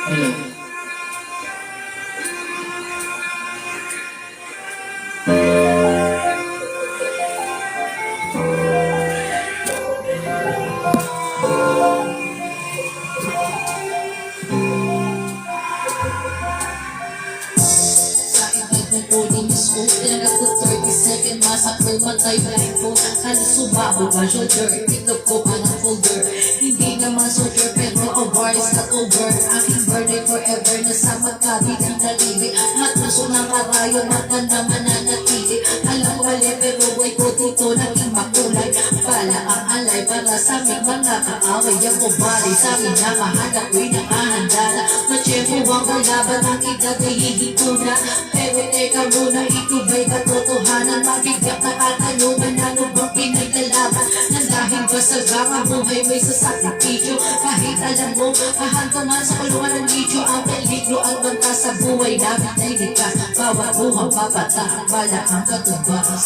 Hmm. Sa edad ng coding school, tinanggap ko 30-second massacre, matay blindfold. Halos sumabog ang shoulder, itlog ko parang folder. Hindi naman soldier pero a war is not over. Aking burning forever na sa magkabi ng dalili. Matuso ng karayo, mata na mananatili. Alam mali pero boy ko dito naging makulay. Bala ang alay para sa aming mga kaaway. Ang kubali sa amin na mahal ako'y nakahanda na. Machempo ang kalaban, ang edad ay higit ko na. Pero teka muna, ito ba'y katotohanan? Mabigat na katanungan, ano bang pinaglalaban? Nang dahil ba sa gama buhay may sasakripisyo? Kahit alam mo, kahanta man sa kulungan ng lityo. Ang peligro at banta sa buhay namin ay likas. Bawat buhang papata ang bala ang katubas.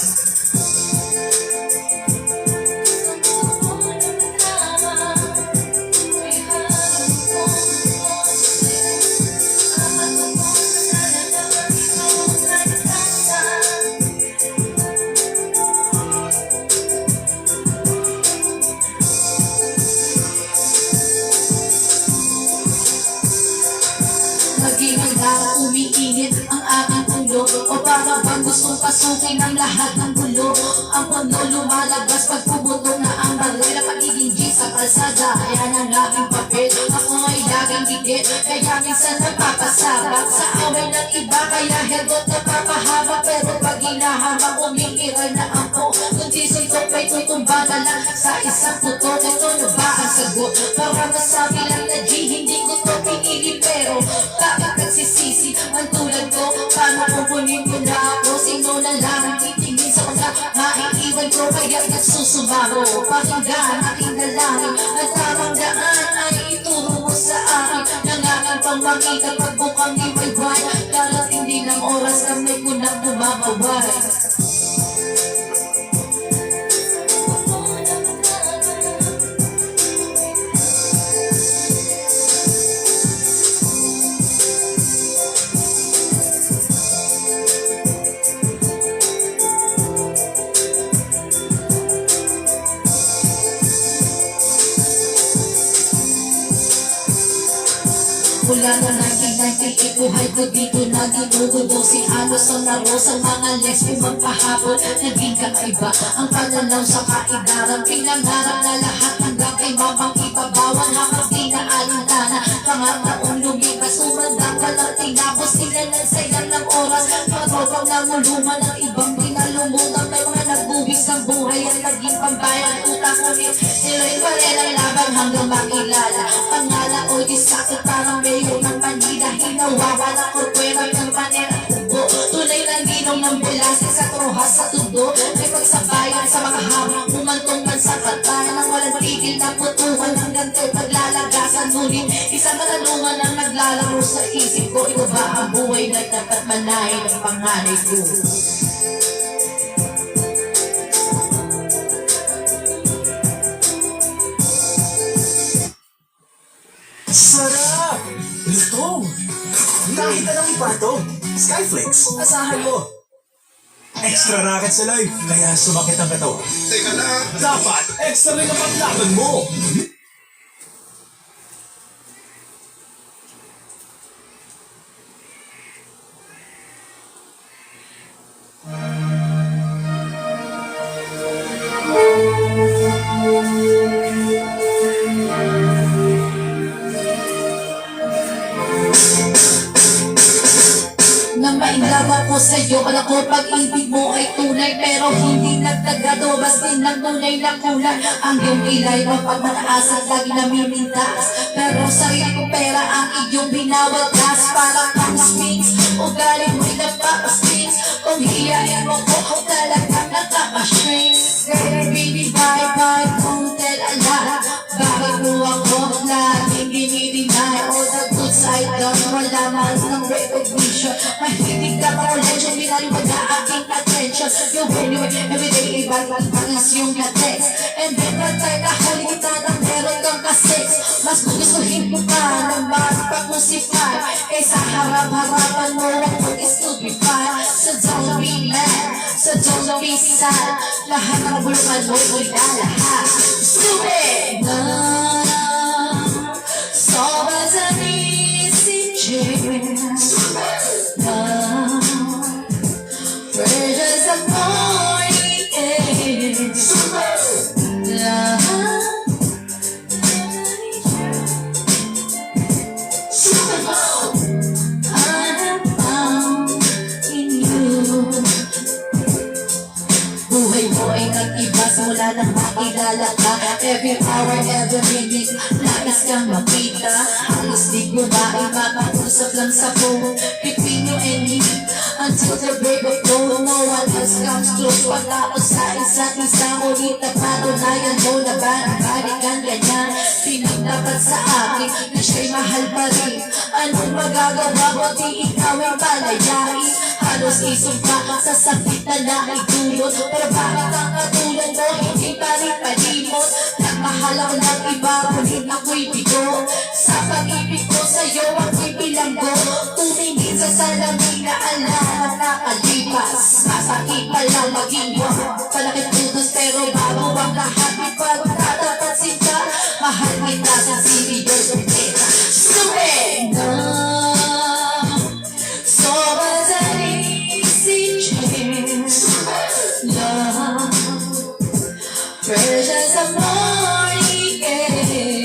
Naging handa, umiinit ang aking ulo. O para bang gustong pasukin ang lahat ng gulo. Ang puno lumalabas pag pumuto na ang barela. Pagiging G sa kalsada, ayan ang aking papel. Ako ay laging gigit, kaya minsan napapasabak sa away ng iba. Kaya hegot na papahaba, pero pag hinahama umiiral na ako. Kundi suntok may tutumba na lang sa isang puto. Ito na ba ang sagot? Para masabi lang na G, hindi ko to pinili. Pero bakit nagsisisi ang tulad ko? Paano kukunin mo na ako? Sino na lang ang titingin sa mga maiiwan ko? Kaya nagsusubaho, pakinggan aking dalangin. At tamang daan ay ituro mo sa akin. Nangangang pang makita pagbukang iwayway. Darating din ang oras kami ko nang bumabaway. Mula na 1998, buhay ko dito na ginugulo. Si Anos ang laro sa mga lesbo magpahapon. Naging kakaiba ang pananaw sa kaidaran. Pinangarap na lahat hanggang kay mamang ibabawan. Habang di na alintana, pangataong lumipas. Umandang walang tinapos, sila nagsayang ng oras. Patropang namuluman ng ibang pinalumutan. May mga nagbuwis ng buhay ang naging pambayan. Utak kami, sila'y parelang laban hanggang makilala. Pangala o di sakit parang mayor ng Manila. Hinawawala ko pwera ng panera tubo. Tunay lang ginaw ng Velasquez sa Trojas sa tundo. May pagsabayan sa mga hamang kumantong man sa patayan. Ang walang tigil na putuhan ng ganto paglalagasan. Ngunit isang katanungan ang naglalaro sa isip ko. Ito ba ang buhay na dapat manahin ng panganay ko? Sarap! Lutong! Kahit anong ipato, Skyflakes, asahan mo! Extra racket sa life, kaya sumakit ang katawan. Teka lang. Dapat, extra rin ang paglaban mo! Nang mainlove ako sa'yo, alam ko pag-ibig mo ay tunay. Pero hindi nagtagado, din ng tunay na kulay. Ang iyong ilay mapag mataas at lagi namimintas. Pero sarili kong pera ang iyong binawagas. Para kang sphinx, ugali mo'y napapasfix. Kung hiyain mo ko, ako talagang nakaka-shrinks. Kaya baby, bye-bye, don't tell a lie. Bakit mo ako laging dinideny? All the good side down, wala man ng recognition. Mahilig ka pa ulit yung binaliwag na aking attention. Yung anyway, everyday iba-ibang pangas yung na-text. And then patay na huli kita ng meron kang kasex. Mas gugustuhin ko pa ng mas pag mo si justify kaysa harap-harapan mo akong stupefy. So don't be mad, so don't be sad, lahat ng bulungan mo'y ilalahat. Stupid! Sobra sa isip we're just a morning I have found in you. Buhay mo ay nag-iba simula nang makilala ka. Every hour, every minute, nais kang makita. Halos di ko ba ay makausap lang sa phone between you and me. Until the break of dawn, no one else comes close. Pagkapos sa isa't isa, ngunit napatunayan mo na ba ang balikan ganyan? Pinagdapat sa akin na siya'y mahal pa rin. Anong magagawa mo di ikaw ay malayain? Halos isumpa sa sakit na naidulot. Pero bakit ang katulad mo hindi pa rin palimot? Nagmahal ako ng iba, ngunit ako'y bigo. Sa pag-ibig ko sa'yo ako'y bilanggo. Tumingin sa salamin na alam na nakalipas. Masakit pa lang maging palakit tutos, pero bago ang lahat ipagtatapansin ka. Mahal kita sa serious kita. Stupid! Sobra sa isip love, precious of morning air.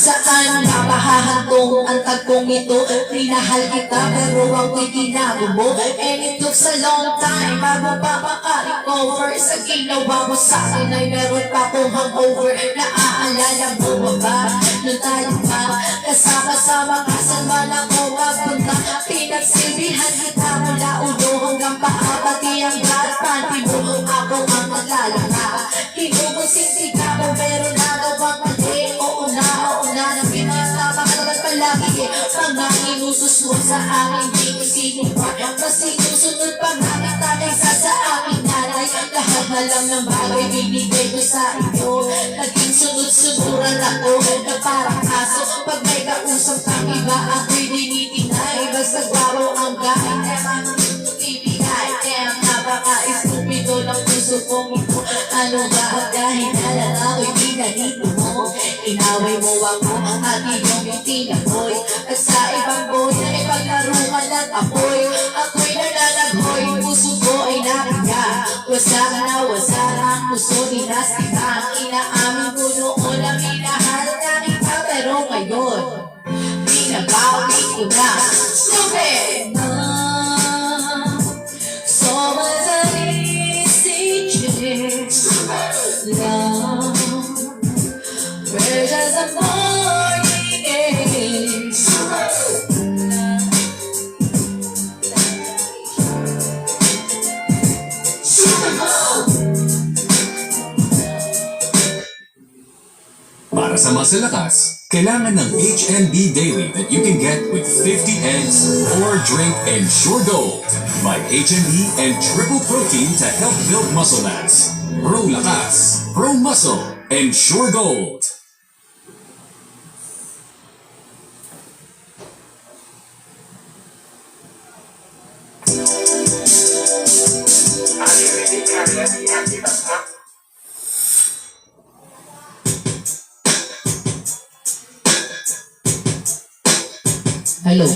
Saan napahahantong ang tagpong ito? Minahal kita pero ako'y tinago mo. And it took a long time bago pa maka-recover. Sa ginawa mo sa akin ay meron pa akong hangover. Naaalala mo ba? Nung tayo pa kasama-sama ka, saan man ako mapunta? Pinagsilbihan kita mula ulo hanggang paa, pati ang lahat panty mo. Ako ang naglalaka. Kinukusinti ka mo pero nagawang mali. Oo na ng pinasama ka naman palagi. Mga inusos mo sa akin, di ko sinupa. Mas sinusunod pa nga kita kaysa sa aking nanay. Lahat na lang ng bagay binigay ko sa iyo. Naging sunod-sunuran ako na parang aso. Pag may kausap kang iba, ako'y dinitinay. Basta gwaro ang gain, naman ibigay. Kaya napaka-estupido ng puso kong ito. Ano ba ang dahilan na ako'y di ganito mo? Inaway mo ako at iyong tinakoy. At sa ibang boy na ipaglaro ka ng apoy. Ako'y nananaghoy, puso ko ay nakiya. Wasak na wasak ang puso, dinastika. Inaamin ko noon ang minahal na kita, pero ngayon binabawi ko na. Stupid! So much of easy love, precious of morning air. Para sa mas lakas, kailangan ng HMB Daily that you can get with 50 eggs or drink Ensure Gold by HMB and triple protein to help build muscle mass. Pro Lakas, Pro Muscle, Ensure Gold. Hello.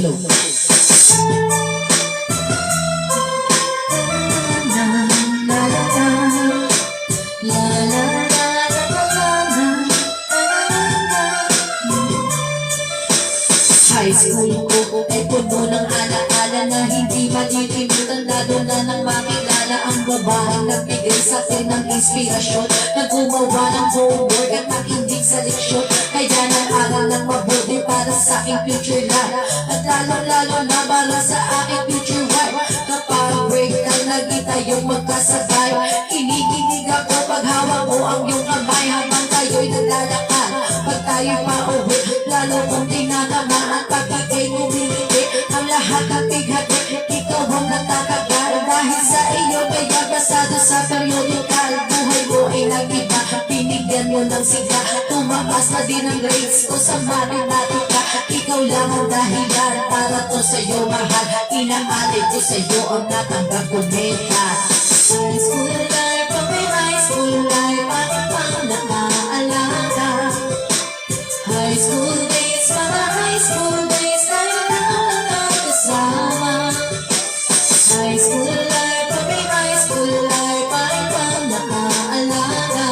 High school ko ay puno ng alaala na hindi malilimutan, lalo na nang makilala ang babaeng nagbigay sa akin ng inspirasyon, na gumawa ng homework at nakinig sa leksyon. Kaya nag-aral ng mabuti para sa aking future life, at lalong-lalo na para sa aking future wife. Kapag break time, lagi tayong magkasabay. Kinikinig ako pag hawak mo ang iyong kamay habang tayo'y naglalakad. Pag tayo'y pauwi, lalo kong tinatamaan, pag ikay ngumingiti, ang lahat ng bigat sa periodikal, buhay mo ay nag-iba. Binigyan mo ng siga, tumakas na din ang grades ko sa matematika. Ikaw lang ang dahilan para to sa'yo mahal. Inaalay ko sa'yo ang natanggap ko meta. High school life, okay, high school life, aking pang nakaalala. High school days, mga high school days, tayo lang nakakasama. High school life, okay, high school life, aking pang nakaalala.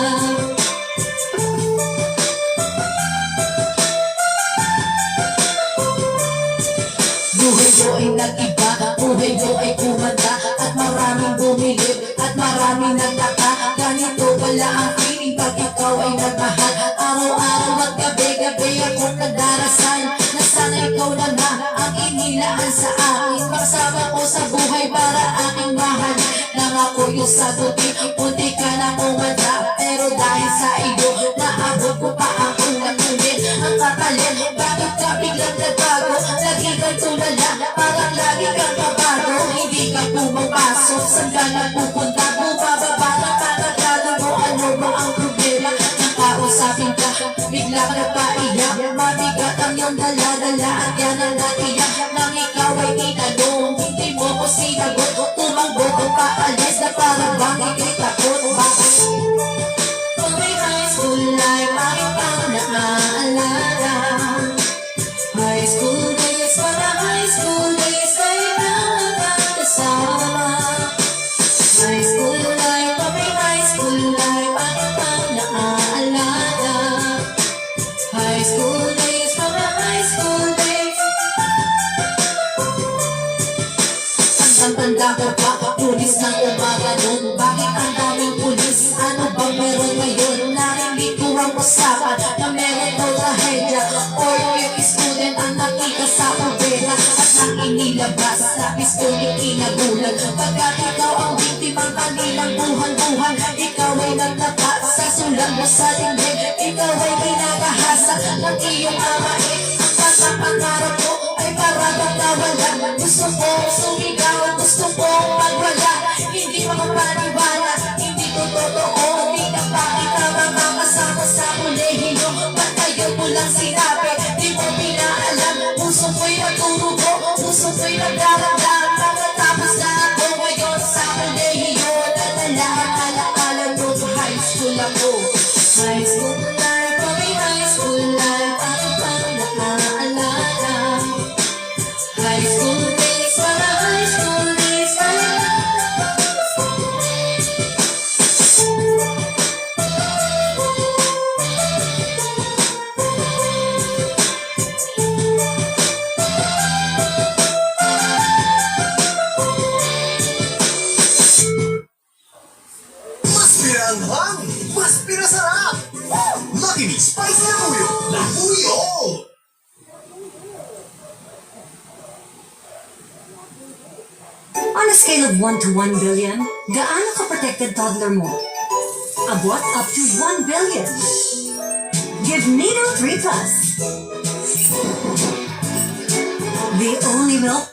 Buhay ko ay nag-iba, buhay ko ay kumanda. At maraming bumilib, at maraming nagtaka. Ganito pala ang feeling pag ikaw ay nagmahal. Araw-araw at gabi-gabi akong nagdarasal na sana ikaw na nga ang inilaan sa akin. Magsama ko sa buhay para aking mahal. Nangako yung sagutin, punti ka na kumanda. Pero dahil sa iyo, naabot ko pa ang ulat-ulit. Ang kapalit, bakit ka biglang nagbago? Lagi kang tulala, parang lagi kang babago. Hindi ka pumapasok, saan ka nagpupunta? Bumababa na panagano mo, ano ba ang problema? Nakausapin ka, bigla ka nagpaiyak. Mabigat ang iyong dala-dala at yan ang natiyak. Nang ikaw ay tinanong, hindi mo ko sinagot. Tumanggo kung paalis na parang bang ikay takot. Bakit? Okay, high school life, aking pang nakaalala. High school days, mga high school days, tayo lang nakakasama. High school life, okay, high school life, aking pang nakaalala. High school days, mga high school days. Tandang-tanda ko pa, pulis ng umaga nun. Bakit ang daming pulis? Ano bang meron ngayon? Narinig ko ang usapan na meron daw trahedya. Or yung student ang nakita sa kubeta at nang inilabas sa pistoling inagulan. Pagkat ikaw ang biktimang kanilang buhan-buhan, ikaw ay nagtapa sa sulat mo sa dingding. Ikaw ay ginagahasa ng iyong amain. Ang pagkapangarap ko ay parang nawala. Gusto ko sumigaw, gusto ko magwala. Hindi makapaniwala, hindi ko totoo. Di na pa kita makakasama sa kolehiyo. Ba't kayo mo lang sinabi, di mo pinaalam. Puso ko'y naturugo, puso ko'y nagdaramdam. Pagkatapos na ako ngayon sa kolehiyo, nadala ang alaala mo sa high school ako. High school life, okay, high school life, aking pang nakaalala. High school days, mga high school days, tayo lang Mas piranghang! Mas pinasarap! Lucky Me Spicy Labuyo! Labuyo! On a scale of 1 to 1 billion, gaano ka-protected toddler mo? Abot up to 1 billion. Give Nido 3 Plus. The only milk.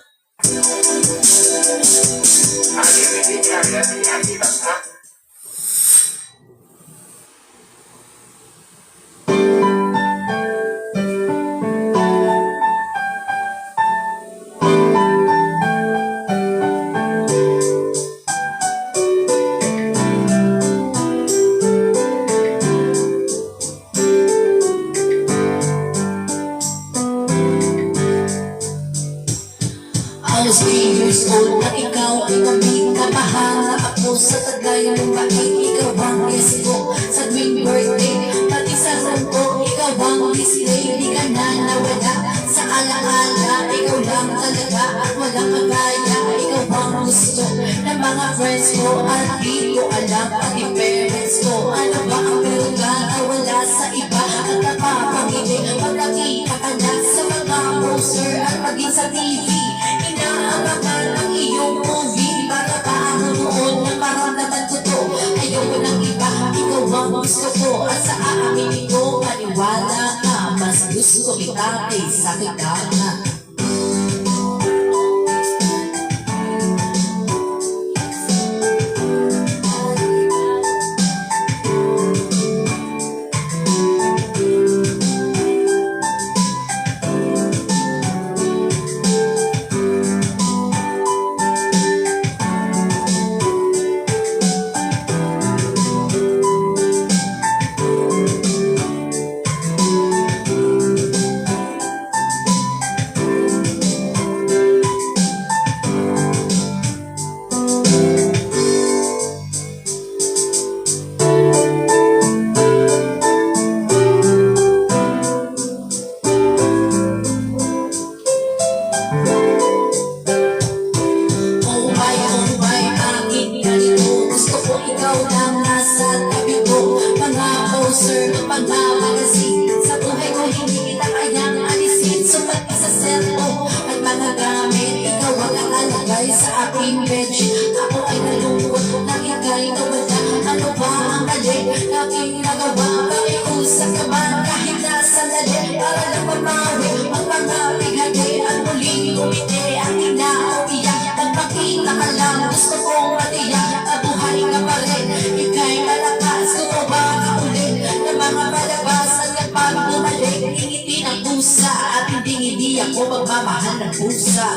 I was 3 years old na ikaw ay kaming kapahanap ako sa tagay ng bait. Ikaw ang yes ko sa tuwing birthday, pati sa room ko. Ikaw ang display, di ka na nawala sa alaala. Ikaw lang talaga at walang kagaya. Ikaw ang gusto ng mga friends ko at di ko alam pati parents ko. Ano ba ang meron ka na wala sa iba at napapangiti pag nakita ka na sa mga poster at maging sa TV. Inaabangan ang iyong movie para paanoon ng maramdaman ko to. Ayoko ng iba, ikaw ang gusto ko. At sa aaminin ko, maniwala ka, mas gusto kita kaysa kita na. sa tabi ko. Mga poster, mga magazine, sa buhay ko hindi kita kayang alisin. Sumat ka sa cellphone at mga gamit, ikaw ang nakalagay sa aking bed. Ako ay nalungkot na ika'y nawala. Ano ba ang mali aking nagawa? Pakiusap ka ba kahit na sandali para lang mamawi ang mga bigay at muling umiti ang inauiyak. Nagpakita ka lang, gusto kong matiyak na buhay ka pa rin. Ika'y malakas, gusto ba ka ulit ng mga palabasan kapag bumalik? Ingiti ng pusa at hindi ako magmamahal ng pusa.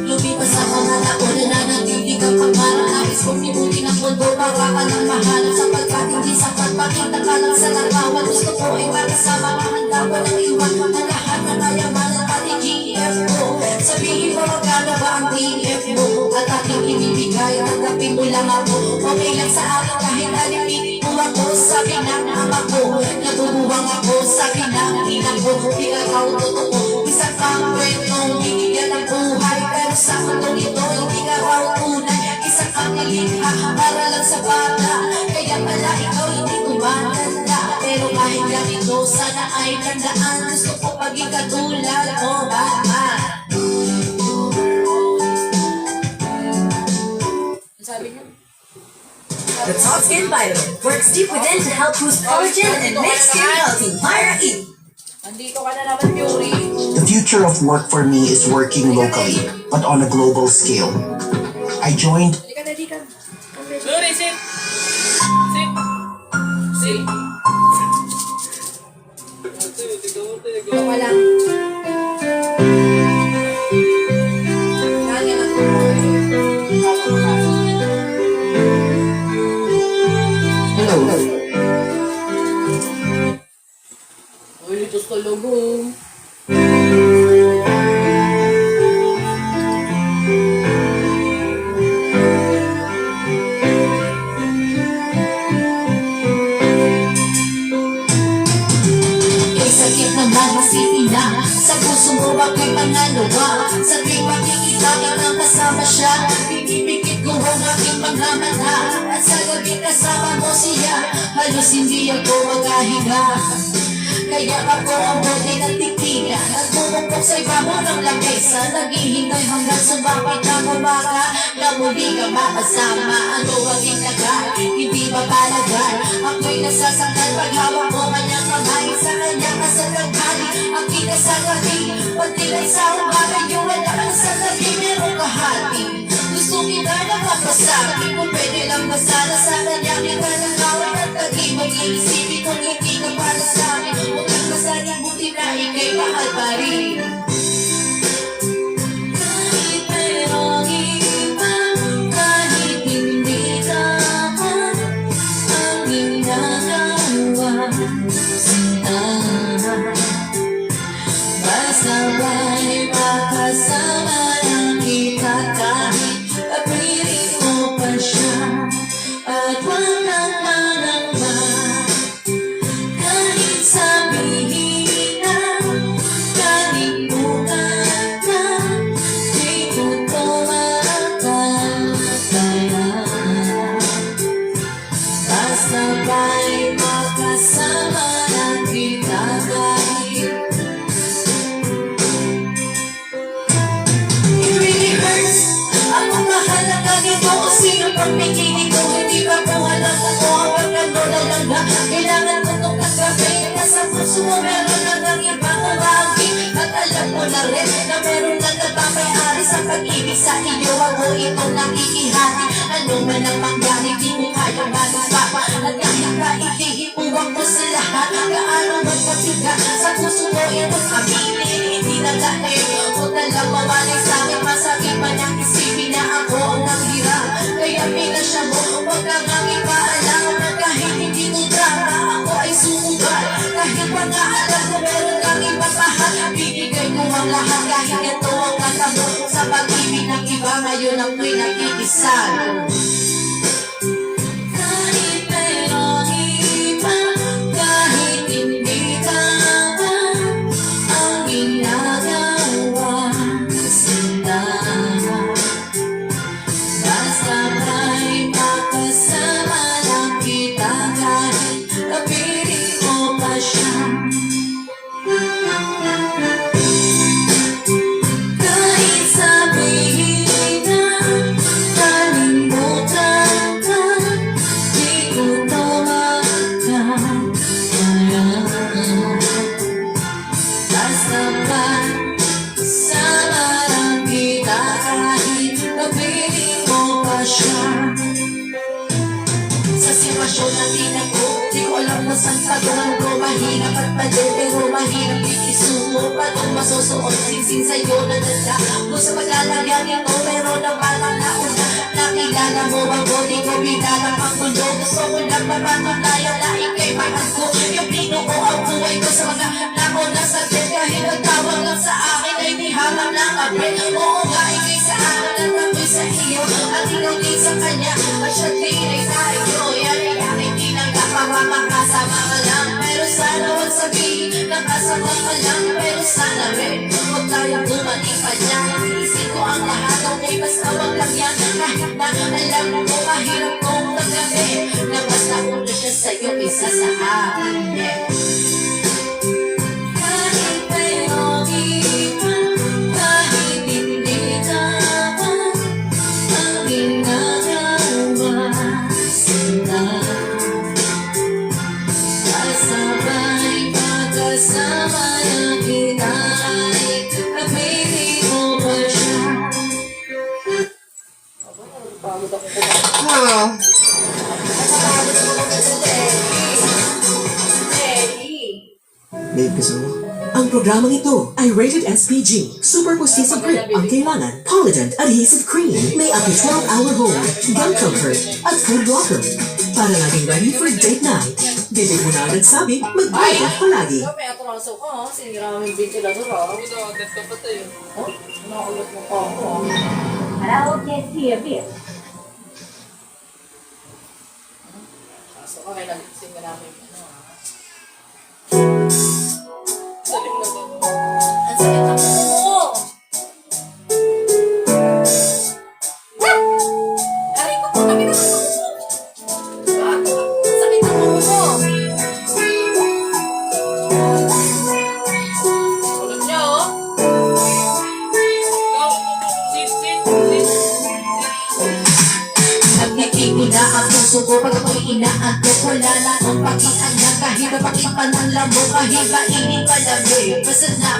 Lumipas ako na nauna na nagtitigang pangarap. Nais kong libutin ang mundo para ka lang mahanap. Sapagkat hindi sapat pakita ka lang sa larawan. Gusto ko ay makasama ka, handa ko ng iwan na lahat na kayamanan pati GF ko. Sabihin mo magkano ba ang TF mo at aking ibibigay. Tanggapin mo lang ako, okay lang sa akin kahit alipin mo ako. Sabi ng ama ko, nabubuwang ako. Sabi ng ina ko, di ikaw totoo. Isa kang kwentong bigyan ng buhay, pero sa mundong ito hindi ka raw tunay. Isa kang nilikha para lang sa bata, kaya pala ikaw hindi tumatanda. Pero kahit ganito, sana ay tandaan, gusto ko paging katulad mo, Batman. Sabi niya? The Top Skin Vitamin works deep within to help boost collagen and make skin healthy. Myra E. Andito ka na naman, Fury. The future of work for me is working locally, but on a global scale. I joined Hindi ka, ready ka. Sorry, sit! Sit! Sit! Wala lang. Kanya na po. Hello. Uy, litos ka logo. Sakit naman masipina sa puso mo, bakit pangalawa? Sa tuwing makikita ka nang kasama siya, pinipikit ko ang aking mga mata. At sa gabi kasama mo siya, halos hindi ako magkahinga. Kaya ako ang bote ng tikiga, nagmumukok sa ibabaw ng lamesa, naghihintay hanggang sumapit ang umaga, na muli ka makasama. Ano ang inagay, hindi ba palagay? Ako'y nasasaktan pag hawak ko kanyang kamay, sa kanya kasalaghali ang kita sa gabi. Pagtilay sa umaga, yung wala ka sa gabi, meron kahati. Gusto kita na kapasabi, kung pwede lang ba sana sa kanya kita ng away at tagibag. Iisipin kung hindi ka para sa akin, huwag kang masaling buti na ikay mahal pa rin. Kahit merong iba, kahit hindi dapat ang ginagawa sila. Basta ba'y makasama lang kita kahit kapiling mo pa siya at walang manangba. Kahit sabihin na kalimutan na, di ko to makakaya. Basta ba'y makasama lang kita kahit it really hurts. Ako mahal na ganito o sino pang pinili ko. Hindi ba ko alam ako hanggang gano'n na lang ba? Kailangan ko itong kagabay na sa puso mo meron lang ang ibang umagi. At alam mo na rin na meron lang nagpapayari sa pag-ibig. sa iyo ako ito nakikihati. Ano man ang mangyari, di ko kaya manipapa. At kahit na ihihipuwang ko sa lahat, gaano man kabigat sa puso ko itong aminin. Hindi na dahil o talang mawalay sa akin, masakit man ang isipin na ako ang naghirap. Kaya pinasya mo, huwag kang ang ipaalam. Kahit hindi mo drama, ako ay sumugal. Kahit pa nga alam ko meron kang ipapahal, bibigay ko ang lahat kahit ito ang katamo. Sa pag-ibig ng iba, ngayon ang ko'y nakikisal. Kahit mayroong iba, kahit hindi tama ang ginagawa sila. Basta ba'y makasama lang kita kahit kapiling mo pa siya. Kahit sabihin na kalimutan ka, di ko to makakaya. Basta ba'y kasama lang kita kahit kapiling mo pa siya. Sa sitwasyon na tinago, di ko alam kung saan pagawin ko. Mahirap at palo, pero mahirap din isumo. Paano masusuot, singsing sa'yo na nanda. Kung sa paglalagyan nito, pero naman ang nauna. Nakilala mo ako, di ko binalang ang mundo. Gusto ko lang mapatunayan na ikay mahal ko. Yung pinuko ang buhay ko sa mga nauna sa din. Kahit nagtawag lang sa akin ay di hamam ng kapit. Oo nga, ikay sa akin at ako'y sa iyo. At ikaw din sa kanya, at siya din ay sa iyo. Yan ay aking tinanggap, makakasama ka lang. Pero sana huwag sabihin, nakasama ka lang. Pero sana rin, huwag tayong dumating pa dyan. Iisip ko ang lahat, okay, basta wag lang yan. Kahit na alam mo, mahirap kong tanggapin na basta una siya sa'yo, isa sa akin, Kahit mayroong iba, kahit hindi tama ang ginagawa sila. Kasabay magkasama na kita ay kapiling mo pa siya. Babe, gusto mo? Ang programang ito ay rated SPG. Super Postizo Grip ang kailangan. Polident Adhesive Cream. May up to 12-hour hold, gum comfort, at food blocker. Para laging ready for date night. Bibig mo na agad sabi, mag-break palagi. May atraso ka, ha? Sinira mo yung ventilador, ha? Agad ka pa tayo. Oh, nakulot mo pa ako, ha? Kaso ka, may nalipising ka namin. Salim na ba? Ang sakit ang mo! Aray ko po, kami naman mo! Ang sakit ang mo! Ulit niya, oh! Go! Sit! Nagtitigo na ang puso ko pag ako'y inaantok. Wala na akong pakialam kahit napakit pa ng lamok. Kahit mainit pa lamig, basad na.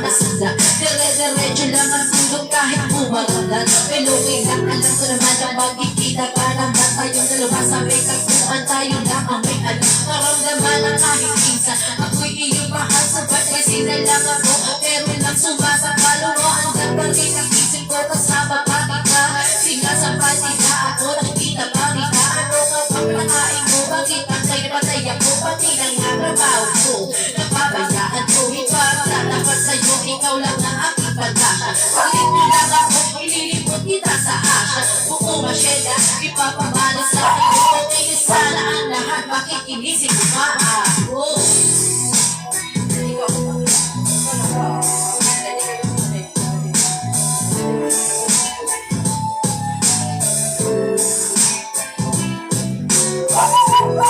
Dire-diretso lang ang tulog kahit bumagalan. Pero kailang alam ko naman ang magkikita ka naman tayong dalawa sa may kagpuan. Tayo lang ang may alam, naramdaman ang kahit minsan. Ako'y iyong mahal, sabat ay sinalang ako. Pero lang sumasakalo mo, hanggang pa rin ang isip ko kasama pa kita. Sinasapat nila ako, nakikita pa kita. Ano ka bang nakain mo? Bakit patay ako? Pati ng trabaho ko, napabayaan ko. Ipagtatapat sa'yo, ikaw lang ang aking pag-asa. Paglit mo lang ako, ililipot kita sa asya. Buko masyeda, ipapamalo sa iyo. Okay, sana ang lahat makikinisip pa ako. Ikaw ba?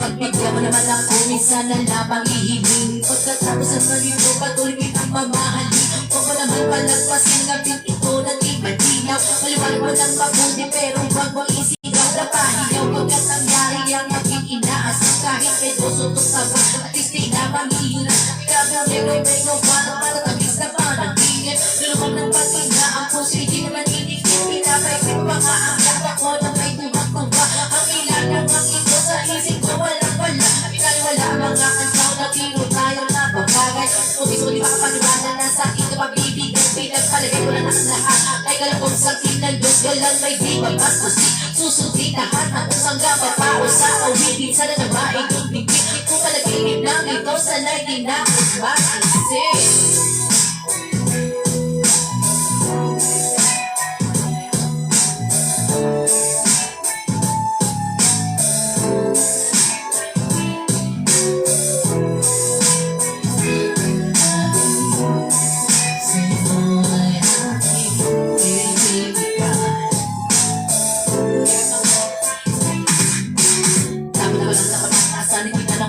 Pagbigyan mo naman ako, minsan na lamang ihiling. Pagkatapos ang ganito, patuloy kitang mamahalin. Huwag mo naman palagpasin ang pinto na di malinaw. Maliwanag mo lang mabuti, pero huwag mo isigaw na pahiyaw. Pagkat ang suntok sa ba at least di na manghihina. Ikaw negro parang matatamis na panaginip. Lulubog ng patina ang puso hindi naman inikip. Pinapaisip pa nga ang lapa ko na may tumaktuba. Ang ilan ng mga ito sa isip ko walang wala. Pinaliwala mga kansaw na tiro tayo na babagay. Sumis-uli makapaniwala na sa ito pagbibigay. Pinagpalagay ko na ang lahat ay kalapong sa Diyos walang may di magpaskusi. Susundin lahat ng usang gapapao sa awitin. Sana na maigumbigit kung palaginip lang ito sanay di na mag-isip.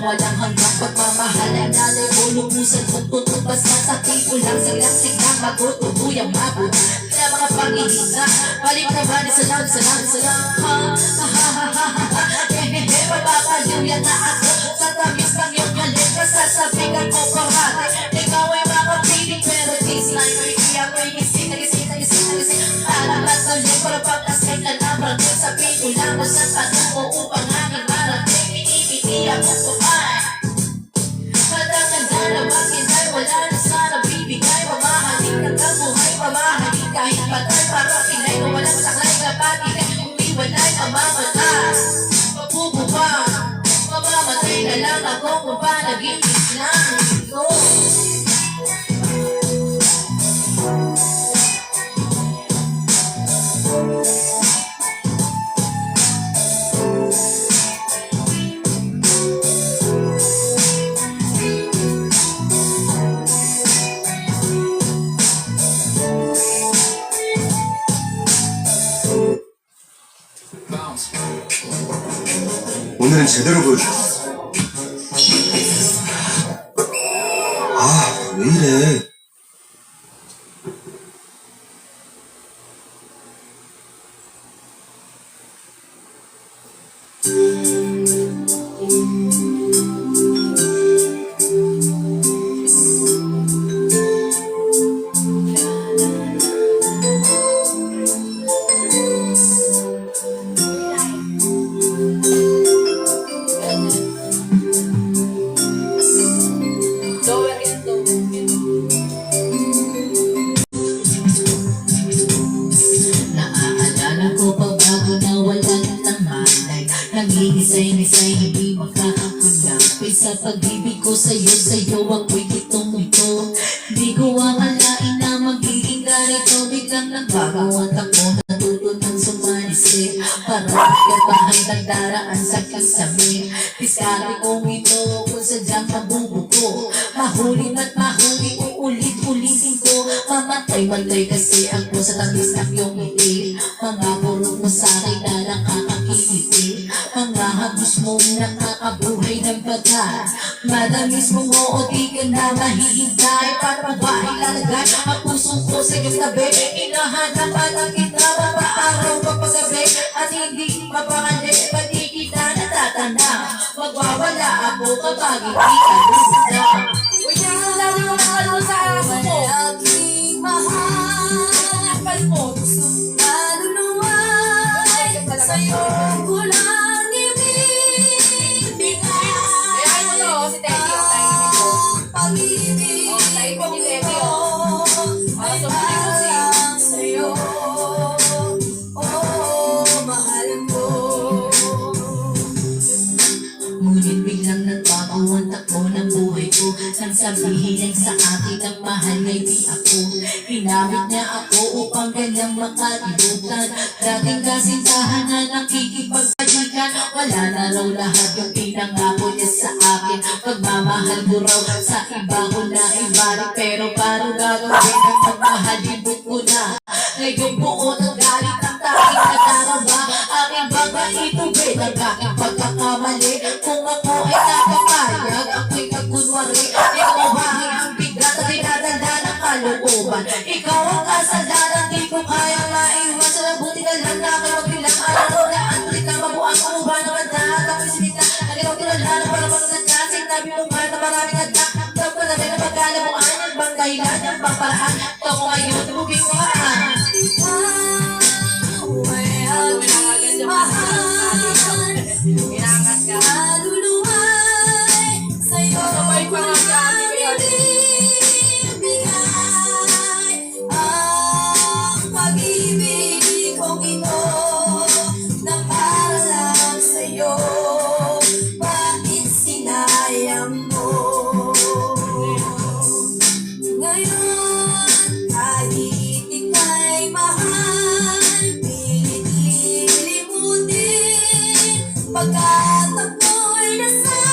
Walang hanggang pagmamahal ay nalay mo lumusan kung tutubas na sa tipo lang silang na magutubuyang mabot kaya mga panghihinga balik na ba ni salam mapapaliw yan na ako sa tamis ng iyong galit sasabihan ko parate ikaw ay makapiling pero this line hindi ako'y gising parang nagsalit para pagkasay na naman sa tipo lang mo sa tanong mo upang aking marating inibiti ako kumain. Wala na sana bibigay mamahalin ng kabuhay mamahalin kahit patay para pinay ko walang sakay kapatid umiwalay mamamatay mabubuwang mamamatay na lang ako kung panag-ibig lang ito. 오늘은 제대로 보여줘. 왜 이래? Nagigisay-nisay, hindi makakapunapay sa pag-ibig ko sa'yo ako'y kitong-ito. Di ko akalain na magiging ganito. Biglang nagbago at ako natuto ng sumanisip. Para magkabahay nagdaraan sa kasami. Diskarte kong ito kung sadyang mabubuko. Mahuli at mahuli, uulit-ulitin ko. Mamatay-matay kasi ako sa tamis ng iyong ngiti. Mga burot mo sa'kin na nakakakiiti. Mga hagos mong nakakabuhay ng baga. Madamis mong oo, di ka na mahihintay. Para ba ilalagay ang puso ko sa iyong tabi? Hinahanapan ang kita, mapaaraw papagabi. At hindi mapakali, pati kita natatanaw. Magwawala ako kapag hindi ka lusa. Uy, lalo mo nakalo sa aso mo. Aking mahal, Kapal mo. kaluluway, sa'yo ko lang ibibigay. Kaya mo to, si Teddy, yung tayo nito. Pag-ibig Tayo po ni Teddy, ko ay lang sa'yo. Oh, mahal ko. Ngunit biglang nagbago ang takbo ng buhay ko. Nang sabihin sa akin ang mahal niya di ako. Hinamit niya ako upang kanyang makalimutan. Dating kasintahan na nakikipagpalikan. Wala na raw lahat yung pinangako niya sa akin. Pagmamahal ko raw sa iba ko na ibalik. Pero paano gagawin ang pagmahalibot ko na? Ngayon buo ng galit ang taking nadarama. Aking bangga ito ben ang aking pagkakamali. Kung ako ay nakapayag, ako'y kagunwari. Ikaw bahagi ang bigat at dinadala ng kalooban. Ikaw ang kasalanan, di ko kaya maiwan. Sa nabuti na lang na kayo magbilang. Alam mo na ang tulit na mabuang kumuha naman na. Ako'y sinita, ang ikaw tinala na para magandang sinabi mo nga na maraming anak. Daw ko na rin na pagkalamuan. Ang bang dahilan, ang bang paraan. Ito ko ngayon, tumubing mo nga. Inangat ka. Sabay pa nga si Ate Bea. Pag-ibig kong ito na para lang sa'yo, bakit sinayang mo? Ngayon, kahit ika'y mahal, pilit lilimutin, pagkat ako'y nasasala.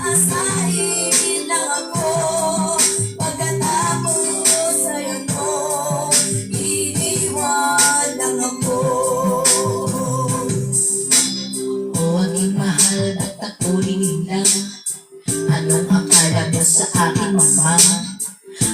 Paasahin lang ako, pagkatapos sa'yo no, iniwan lang ako. O aking mahal at ako'y lang, anong akala mo sa akin, mama?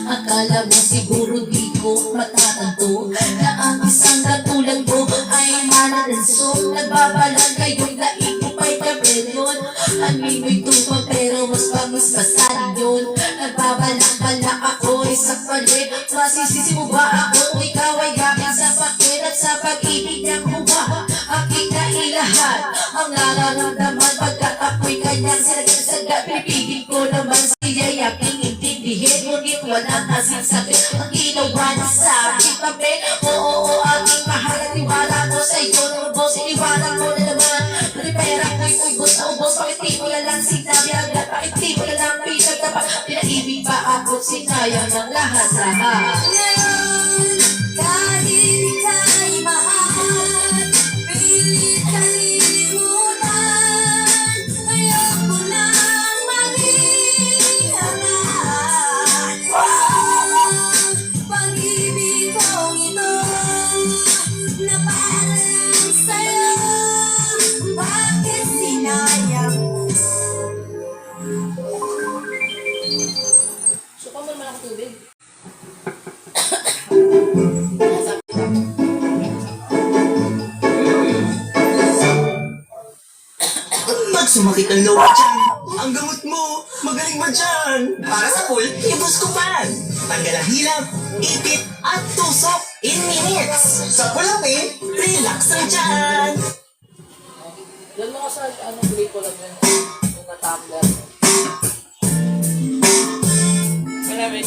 Akala mo siguro di ko matatanto na ang isang katulad mo ay mananansong. Nagbabalag kayong laing ko pa'y kabelyon. Animoy tupag pero mas pamaspasan yun. Nagbabalang pala ako isang pali. Masisisi mo ba ako? Ikaw ay aking sa pakil at sa pag-ibig niyang huwa. Aking kailahan ang nararamdaman pagkat ako'y kanyang sagat. Pinipigil ko naman siya'y aking intindihin. Ngunit walang kasing sakit ang ginawa niya sa aking papel. Oo, aking mahal at tiwala ko sa iyo. Nubos, iniwala ko na naman. Pera ko'y ubos na ubos. Bakit di mo na lang sinabi agad? Bakit di mo na lang pinagtapat? Pinaibig pa ako, sinayang ng lahat-lahat. Ngayon, kahit ika'y mahal, pilit kalimutan. Ayoko nang maging hangat. Pag-ibig kong ito na para lang sa'yo, bakit sinayang mo? Suka mo naman ako tubig. Pag sumakit ang loob dyan, ang gamot mo, magaling ba dyan? Para sa pool, ibus ko pan. Tanggal ang hilap, ipit, at tusok in minutes. Sa pulapi, relax lang dyan. Yan mo ka sa grade ko lang yan. Yung na-tumbler. Malamig.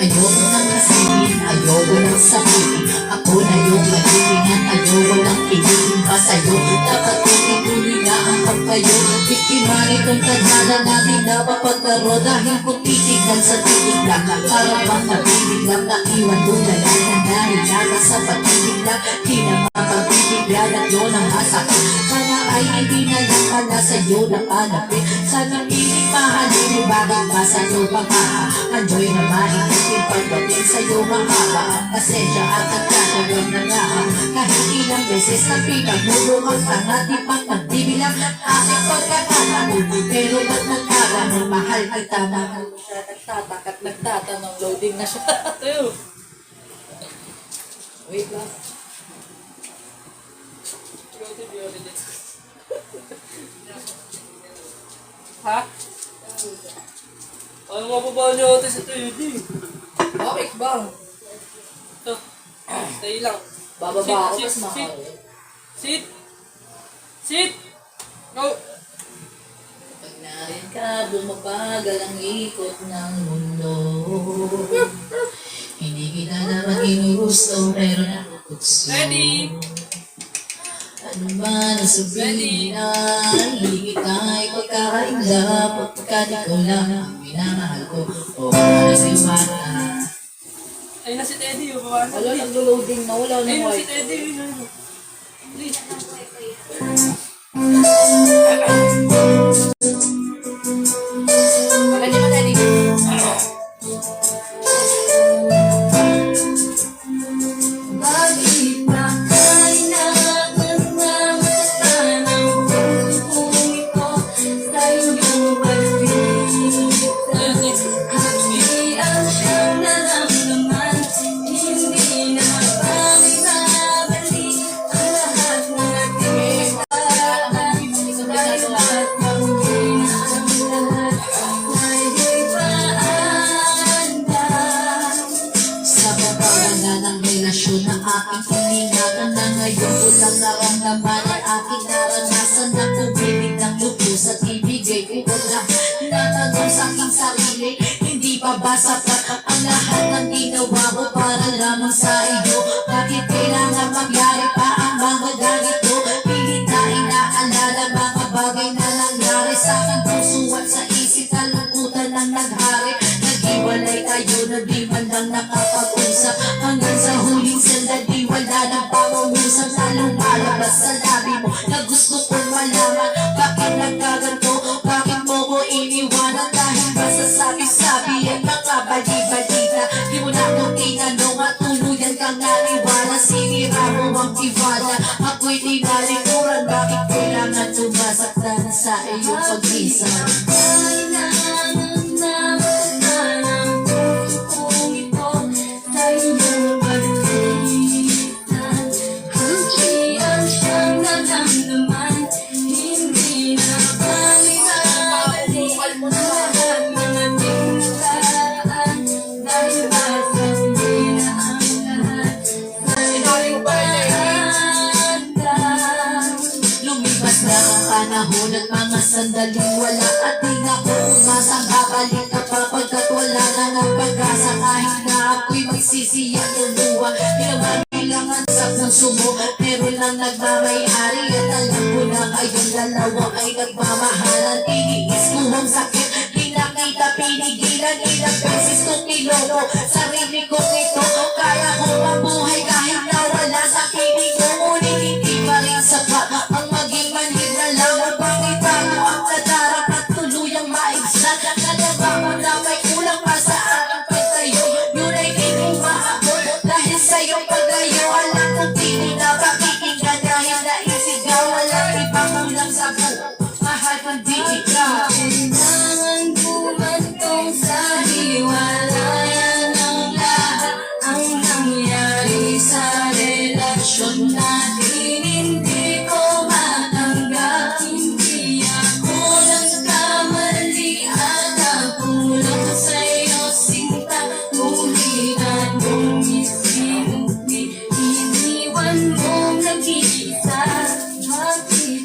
Ayoko nang masinin, ayoko nang sabihin. Ako na yung magiging at ayoko nang piliin pa sa'yo. Dapat tuloy na ang pagkayo. Biktima nitong tadhana natin na mapagkaro. Dahil kung titignan sa titig lang, para bang nabibig lang, naiwan doon na lang na nahilaga sa pag-ibig lang. Di na mapagbibigyan at yun ang masakit. Sana ay hindi na lang pala sa'yo nakalapit. Sana piling mahalin, bakit ba sa'yo pagkaka-enjoy na mainit pagdating sa'yo mahaba. Pasensya at nagkakaroon na nga. Kahit ilang beses na pinagmulungan ka na di pang nagbibilang ng aking pagkakataon. Pero ba't nagkakaroon mahal kita mahal? Siya nagtatak at nagtatanong. Loading na siya. Wait lang. Ha? Ano mababa niyo ate sa TV? Bakit ba? Ito. Stay lang. Bababa ako, Sit, mas sit, mahal. Sit! Sit! Go! Pag narin ka, bumabagal ang ikot ng mundo. Hindi kita naman ginugusto, pero nakukutso. Ready? Ano ba nasabihin na hindi kita ipagkakaila pagkat ikaw lang ang minamahal ko o nasiwala. Ayun na si Teddy. Wala Wala, nag-loading na, wala na Ayun na si white. Teddy. Please. Ready mo, Teddy? Bakit ba kay nagmamasan ang puso ito sa iyong pag-ibig? Hindi ang siyang naramdaman, hindi na babalik ang lahat ng ating aking iningatan na ngayon ko lang naramdaman ang aking naranasan na pumibig ng lubos at ibigay ko wala. Natanong sa aking sarili, hindi pa ba sapat ang lahat ng ginawa ko para lamang sa iyo? Bakit kailangan mangyari pa ang mga ganito? Pilit na inaalala mga bagay na nangyari sa aking puso at sa isip, kalungkutan ng naghari. Naghiwalay tayo na di man lang nakapag-usap, hanggang sa huling sandali wala nang pangungusap na lumalabas sa labi mo na gusto kong malaman. Bakit nagkaganto? Bakit mo ko iniwanan? Dahil ba sa sabi-sabi at mga bali-balita? Di mo na akong tinanong at tuluyan kang naniwala. Sinira mo ang tiwala, ako'y tinalikuran. Bakit kailangan tumasaktan sa iyong pag-isa? Lumipas na ang panahon at mga sandaling wala at di na ko umasang babalik ka pa pagkat wala na ng pag-asa. Kahit na ako'y magsisiyang luluwa, di naman kailangan sa puso mo, meron lang nagmamayari at alam ko na kayong dalawa ay nagmamahalan. Tiniis ko ang sakit, pinakita, pinigilan, ilang beses kong niloko sarili kong ito. Kaya kong mabuhay kahit na wala sa piling ko, ngunit hindi pa rin sapat ang maging manhid na lamang. Pangita mo ang tadarang at tuluyang maigsan. Nalaba mo na may kulang pa sa aking pagtayo, yun ay di ko maabot dahil sa iyong paglayo. Alam kong di mo na pakikinggan dahil naisigaw, walang ibang kulang sa buo, mahal kundi ikaw. Kailangan bumantong sa hiwalayan ng lahat ang nangyari sa relasyon natin. Hindi ko matanggap, hindi ako nagkamali at nakulang sa'yo sinta. Ngunit anong isinunti, iniwan mong nag-iisa. Bakit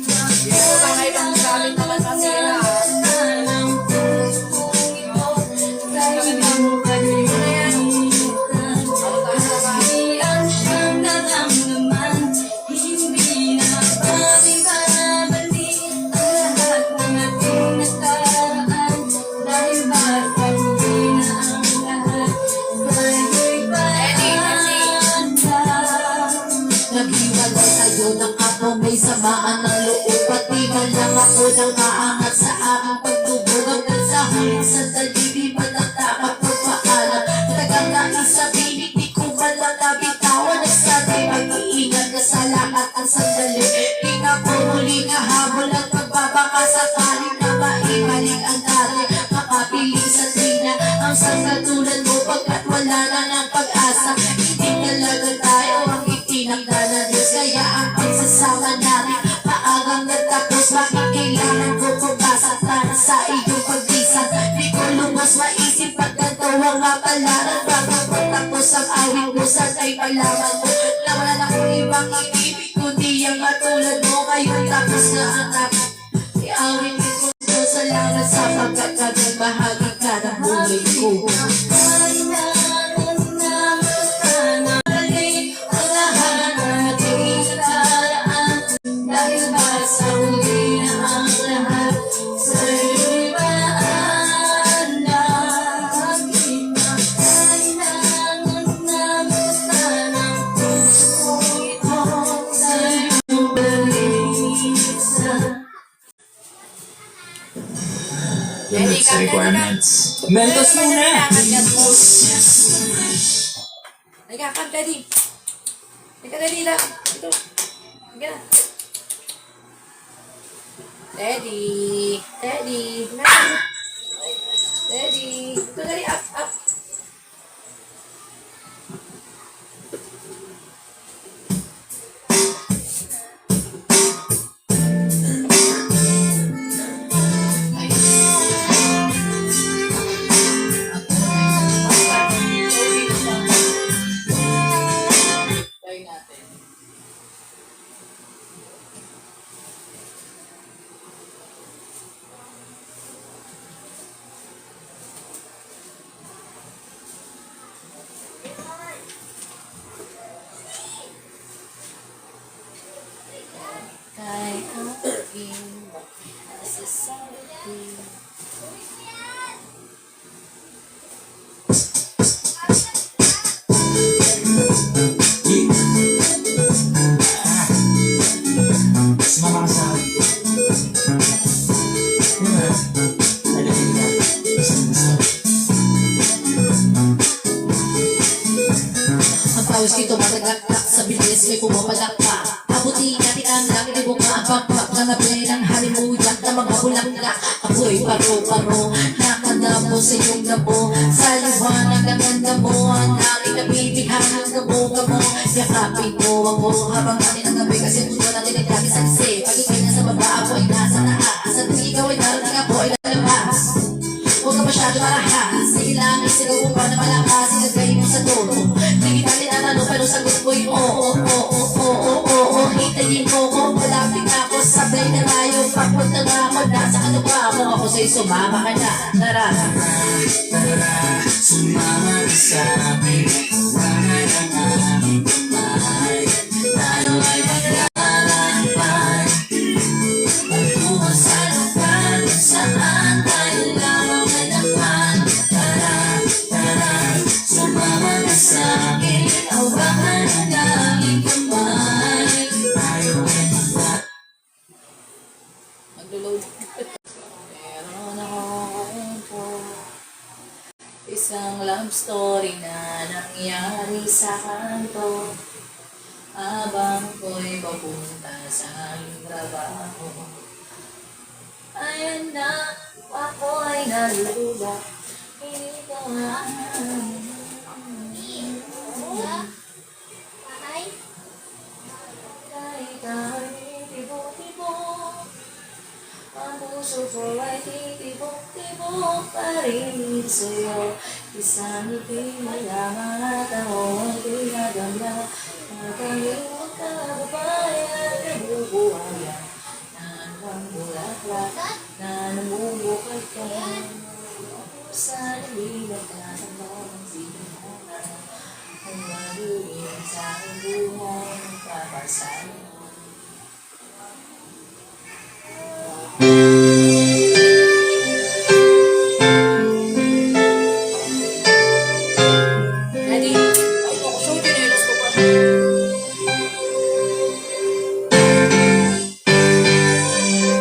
ba kailangan masira ng pusong ito? Dahil ang kalimutan, kasiyan siyang naramdaman. Hindi na babalik ang lahat ng ating nakaraan. Dahil baka hindi na ang lahat sa'yo'y paanda. Naghiwalay tayo ng ako, may samaan ng loob, pati man lang ako nang maangat sa aking pagtubog. Hanggang sa huling sandali, di man lang nakapagpaalam. Matagal na isabihin, di ko man lang nabitawan. Nagsabi, mag-iingat ka sa lahat ang sandali. Di na ko huling habol at pagbabaka sakaling na maibalik ang dati. Makapiling sa tina ang sangkatulad mo pagkat wala na ng pag-asa. Hindi talaga tayo ang itinakda na Diyos, kaya ang pagsasama natin maagang nagtapos. Bakit kailangan ko pumasaktan sa iyong pagbisan? Di ko lumos maisip pag ganito ang kapalaran. Bago matapos ang awit mo, sana'y malaman mo na wala na akong ibang inibig kundi ang katulad mo. Ngayon tapos na ang aking iawin ko. Salamat sa pagkakagang bahagi ka ng buhay ko. Kailangan na masanali ang lahat ng ating nakaraan. Dahil ba sa huli na ang lahat sa'yo'y paanda. Bakit ba kailangan na buksan ang puso ito sa'yong balisa? Limits requirements. Mentos muna! Halika, come, Daddy. Halika, Daddy lang. Ito. Halika na. Daddy. Daddy. Daddy. Ito, Daddy. Up, up. Ay, sa akin. Sumama ka sa akin. Diba? Lalagay ka. Isang gusto. Ang pawis dito matagaktak sa bilis may pumapadakpa. Abutin natin ang langit ay bumabakbak na nabili ng halimuyak na mga bulaklak. Ako'y paro-paro, nakadamo sa iyong damo. Sa liwanag ng ganda mo, ang aking nabibighan ng gamo-gamo. Yakapin mo ako habang natin ang gabi kasi gusto natin ay dati sa lisi. Pag ikay nasa baba, ako ay nasa taas. At kung ikaw ay darating, ako ay lalabas. Huwag ka masyado marahas. Sige lang, isigaw mo pa na malakas. Ilagay mo sa tono. Hindi kita tinanong pero sagot ko'y oo. Hintayin mo ko, malapit na ako. Sabay na tayo, papunta na ako. Nasa ano pa ako? Ako sa'yo sumama ka na. Tara. Sumama ka sa akin. Wala ng aming kamay. Tayo ay maglalakbay. Pagtungo sa lugar kung saan tayo lamang ay naman. Tara, sumama ka sa akin. Hawakan ang aming kamay. Tayo ay Maglo-load. Meron akong kwento. Isang love story na nangyari sa kanto. Habang ko'y papunta sa aking trabaho. Ayan na, ako ay nalulula. Hindi ko kahit ay tibok-tibok. Ang puso ko ay titibok-tibok pa rin sa'yo. Isang ngiti na lamang at ako ay pinaganda. Nagkalimutan ka babae at nabubuhayan. Nandang bulaklak na namumukad ka. Sa nalilag ka sa mga sinuhan. Ang magiging sa aking buhay magpapasayo. Ready? Ay, ako show tinilas ko pa.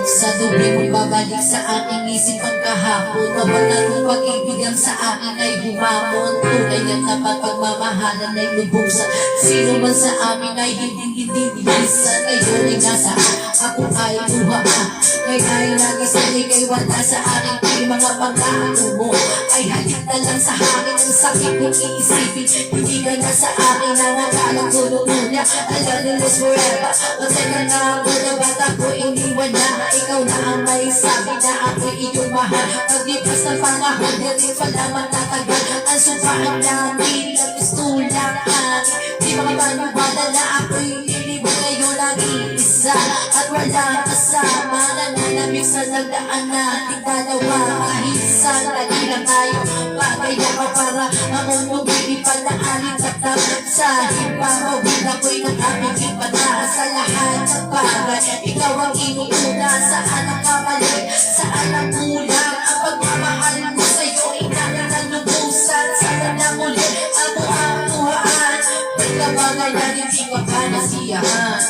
Sa tuwing babalik sa aking isip ang kahapon. Kapag natong pag-ibig ang sa akin ay humamon. Tunay at tapat pagmamahalan ay lubog sa sino man sa amin ay hindi bilisan. Ngayon ay nasaan, ako ay luhaan. Ngayon ay nagisali kay wala sa aking piling. Mga pangako mo ay halik na lang sa hangin. Ang sakit kong iisipin, hindi ka na sa akin. Nangakalang tulong-tulya, alam nilos forever. Matay ka na ako na bata ko iniwan na. Ikaw na ang may sabi na ako'y iyong mahal. Paglipas ng panahon, hindi pa naman natagal. Ang sumpaan namin, nagpistulaan. Di makapaniwala na ako'y iniwan ngayon ang iisa. At walang kasama, nananamig sa nagdaan nating dalawa. Kahit saan, lagi lang tayo. Bagay na pa para mamumugili pa na alit at dapat sa hipamawin ako'y nag-aming ipataas sa lahat ng bagay. Ikaw ang inuuna, saan ang kamali, saan ang kulang. Ang pagmamahal mo sa'yo, inanang ang lubusan. Sana na muli ako ang tuhaan. Pagkabagay na hindi ko ka nasiyahan.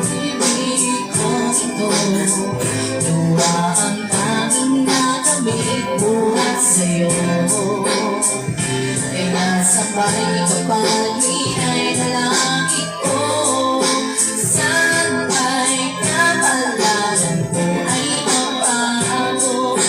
Ibig ko ito, luha ang tanging nakamit buhat sa'yo. Kaya sa bahay kapali ay nalangit ko. Saan ay kapalaran ko ay mabago.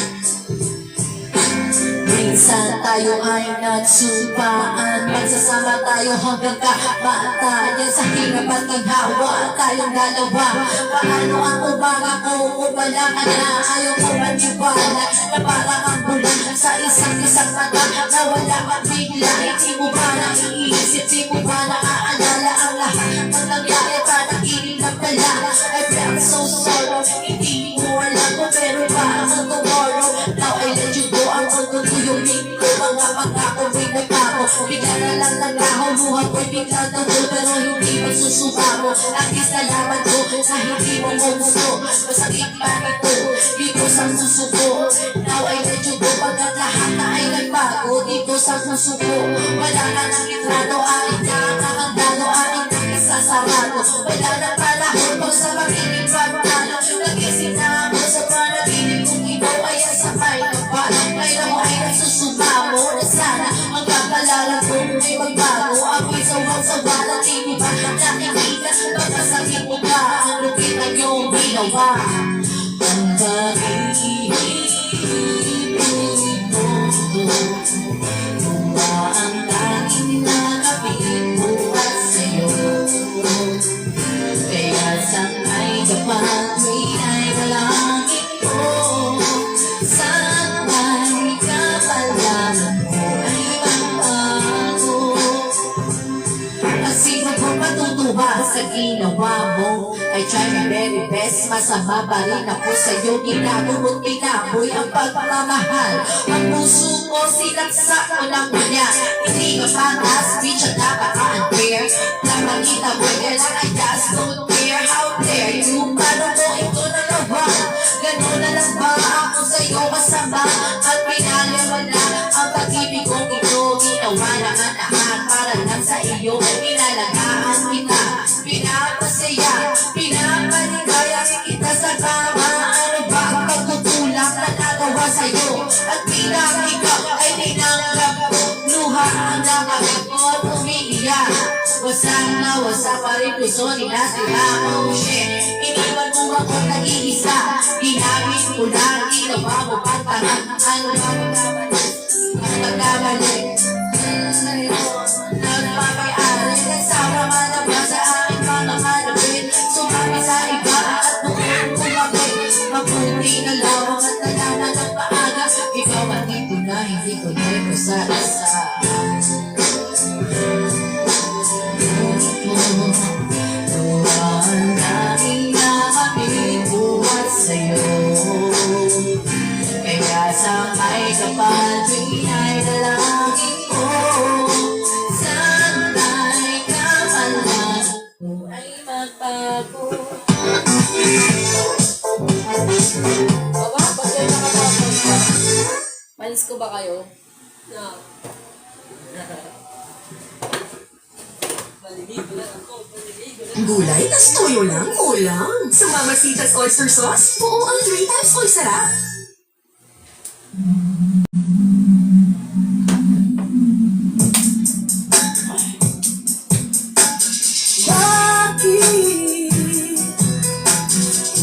Minsan tayo ay nagsumpaan, magsasama tayo hanggang kamatayan. Sa hirap at ginhawa tayong dalawa. Paano ang umaga ko kung wala ka na? Ayaw ko maniwala na parang ang bulan sa isang mata. Na wala ka bigla, hindi mo ba naiisip? Di mo ba naaalala ang lahat ng nangyari? Parang ining na pala. I felt so sorrow, hindi mo alam kung meron pa ako tomorrow. Now I let you go, ang mundo ko yung linggo. Mga pangako, may nagpako. Bigla na lang naglaho buhat ko'y biglang tago, pero hindi magsusuka mo. Langis na laban ko, sa hindi mo gusto. Masakit pa ito, dito sa puso ko. Now I let you go, pagkat lahat na ay nagbago. Dito sa puso ko, wala na ng litrato. Aking nakakandado, aking nakisasarado. Wala na panahon pag sa pagiging pagkano. Nagising na ako sa panaginip kung ikaw ay asakay ka pa. Ngayon mo ay nagsusuba mo na sana ang kakalala ko ay magbago. Ako'y sawang-sawa ng tiniba. Nakikita pagkasakit mo ka ang lupit ng iyong ginawa. Ang pag-ibig ko Tuwa ang tanging nakapit buhat sa'yo. Kaya sana'y kapatid ay dalangin ko. Sana'y kapalaran mo ay magbago. At sino ko matutuwa sa ginawa mo? I try my very best, masama pa rin ako sa'yo. Ginagumot, pinapoy ang pagmamahal. Ang puso ko sinaksak ko ng ganyan. Hindi ka patas, bitch at napaka-unfair. Nang makita mo, kailan I just don't care. How dare you? Paano mo ito nalawa? Ganun na lang ba ako sa'yo masama? At pinaliwala ang pag-ibig kong ito. Ginawa naman lahat para lang sa iyo. Pinalagaan kita, pinapasaya, pinapaligaya kita sa kama. Ano ba ang pagkukulang na nagawa sa'yo? At bilang ikaw ay tinanggap ko, luha ang nakabit ko at umiiyak. Wasak na wasak pa rin puso nila sila. Oh shit, iniwan mo ako nag-iisa. Ginamit ko lang, ginawa mo pagtangan. Ano ba nagkamali? Nagpapay-ari, nagsama ka na ba sa aking mga malapit? Sumami sa iba at bukong kumapit. Mabuti na lawang at nalala ng paaga. Ikaw at ito na hindi ko na ito sa isa. Tuwaan namin na kami buhat sa'yo. Kaya sa may kapatid ay dalangin ko. Sana'y kapalaran mo ay magbago. Baba, ba't kayo nakatapos ba? Malis ko ba kayo? No. Balilig lang ako, balilig lang. Gulay, tas toyo lang, kulang. Sa Mamacita's oyster sauce, buo ang 3 times oy sarap.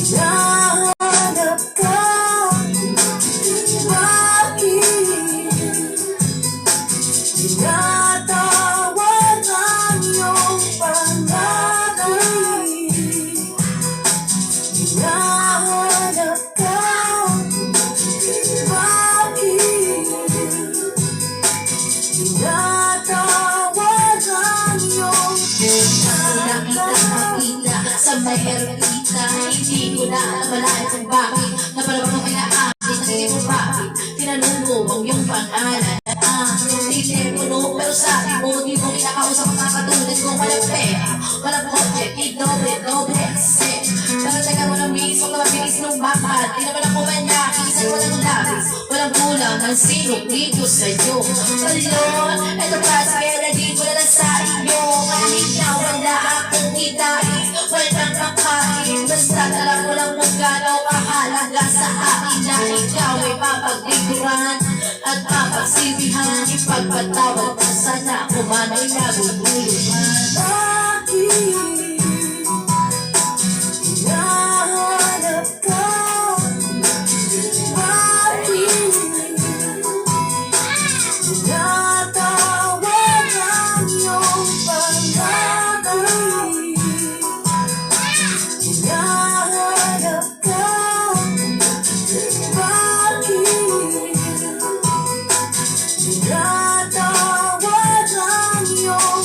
Hinahanap ka, bakit tinatawag ang iyong pangalan? Hinahanap ka, bakit tinatawag ang iyong Nakita sa may ermita. Hindi ko na alam kung bakit. Napalabang mo kaya akin, hindi mo bakit. Tinanong mo ang iyong pangalan. Telepono, pero sabi mo, di mo kinakausap ang kakatulad ko. Walang pera, walang budget, doble, set. Pero teka mo ng bilis, huwag na mabilis nung bakal. Di naman ako manyaki, isang walang labis. Walang kulang ng sinupin ko sa'yo. Balon, eto pa sa kaya di ko na lang sa iyo. Kahit na wala akong kitain, walang kakain. Basta alam mo lang kung gano'ng kahalaga sa akin na ikaw ay mapaglikuran at mapagsilbihan. Ipagpatawad ka sana kung man ay naguguluhan. bakit hinahanap ka, bakit tinatawag ang iyong pangalan? Hinahanap ka, bakit tinatawag ang iyong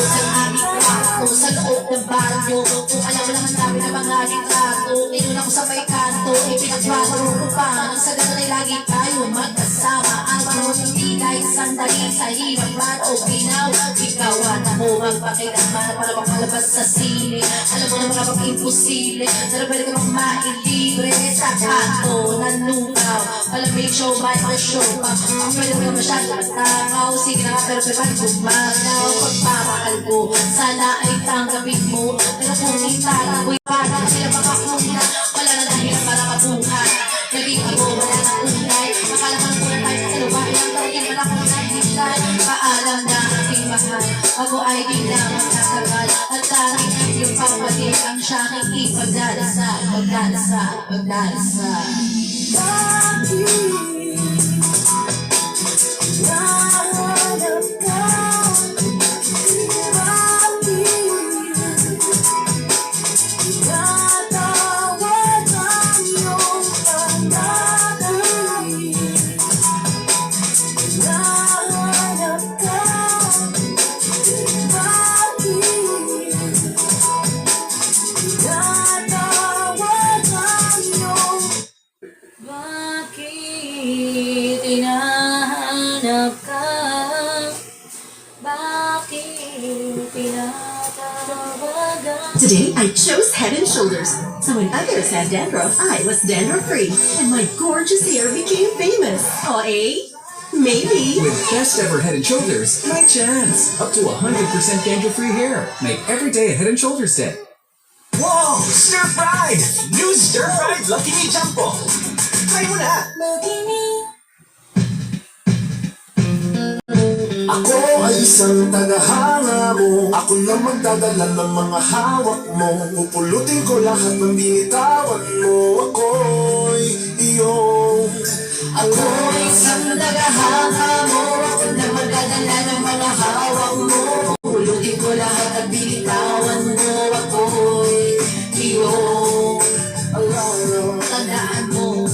Sa aming kwarto, sa loob ng banyo. Kung alam mo lang ang dami ng mga litrato. Tinun ako sa may kanto, pinagbago ko pa. Sa ganun ay lagi tayo magkasama. Ang panahon hindi kahit sandali sa hirap man o ginaw. Ikaw at ako magpakailanman para makalabas sa sine. Alam mo naman kapag imposible, pero pwede ka bang mailibre sa kanto ng lugaw. Malamig show by the show pa. Ang pwede mo naman masyado matakaw. Sige na nga pero pwede gumagaw. Pagpapakal ko, sana ay tanggapin mo. Pero kung itatagoy pa na sila makakuna, wala na dahilan para mabuhay. Naging ako, wala na unay. Akala ko na tayo sa lubahin. Ang tawagin wala ko na hinay. Paalam na aking mahal. Ako ay di na magkakagal. At tanging yung pagpatid ang siyang ipagdarasal. Pagdarasal, pagdarasal. Nahanap ka. Tinatawag ang iyong pangalan. Nahanap ka. Tinatawag ang iyong. Bakit hinahanap ka? Bakit tinatawagan? Today, I chose Head and Shoulders. So when others had dandruff, I was dandruff-free. And my gorgeous hair became famous. Oh, eh? Maybe. With best ever Head and Shoulders, my chance. Up to 100% dandruff-free hair. Make every day a Head and Shoulders day. Wow! Stir-fried! New stir-fried Lucky Me Jumbo! Try mo na! Ako ay isang tagahanga mo. Ako na magdadala ng mga hawak mo. Pupulutin ko lahat ng binitawan mo. Ako'y iyong Ako ay isang nagahanga mo. Ako na magdadala ng mga hawak mo. Pulutin ko lahat at binitawan mo. Ako'y iyong tandaan mo.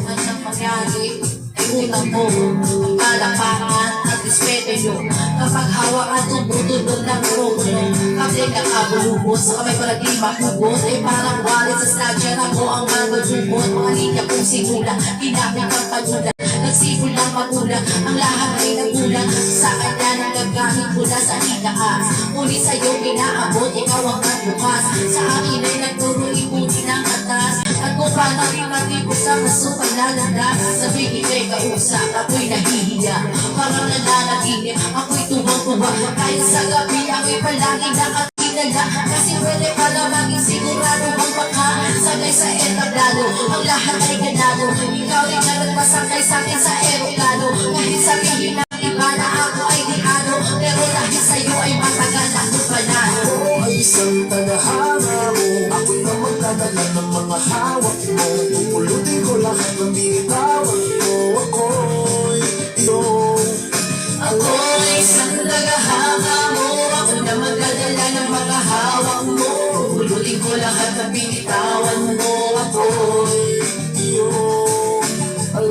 Ang pangyari ay utang mo. Ang palapakan at respeto nyo. Kapag hawak at tumutulog ng krono. Kapag nakabulubos sa kamay ko naging mahubos. Ay parang wallet sa snatcher. Ako ang magulubot. Mga linya kong sigula. Ginamit ang pagulat. Nagsipol ng magulang. Ang lahat ay nagulang. Sa kanya nang gagawin ko na sa itaas. Uli sa'yo inaabot. Ikaw ang nagbukas. Sa akin ay nagturo ibuti ng atas. At kung paano rin matipos sa masukang lalandas. Sabihin kay kausap. Ako'y nahihiya. Parang nananaginip. Ako'y tubang-tuba. Kahit sa gabi ako'y palagi nakakinala. Kasi pwede pala maging sigurado ang baka. Sagay sa entablado. Ang lahat ay ganado. Ikaw rin na nagpasakay sa'kin sa aeroplano. Kahit sabihin ng iba na ako ay di ano. Pero dahil sa'yo ay matagal na ko panalo. Ako ay isang tagahanga mo. Ako na magdadala ng mga hawak mo. Pupulutin ko lahat ng binitawan mo. Ako'y iyong Ako ay isang nagahanga mo. Ako na magdadala ng mga hawak mo. Pulutin ko lahat ng binitawan mo. Ako'y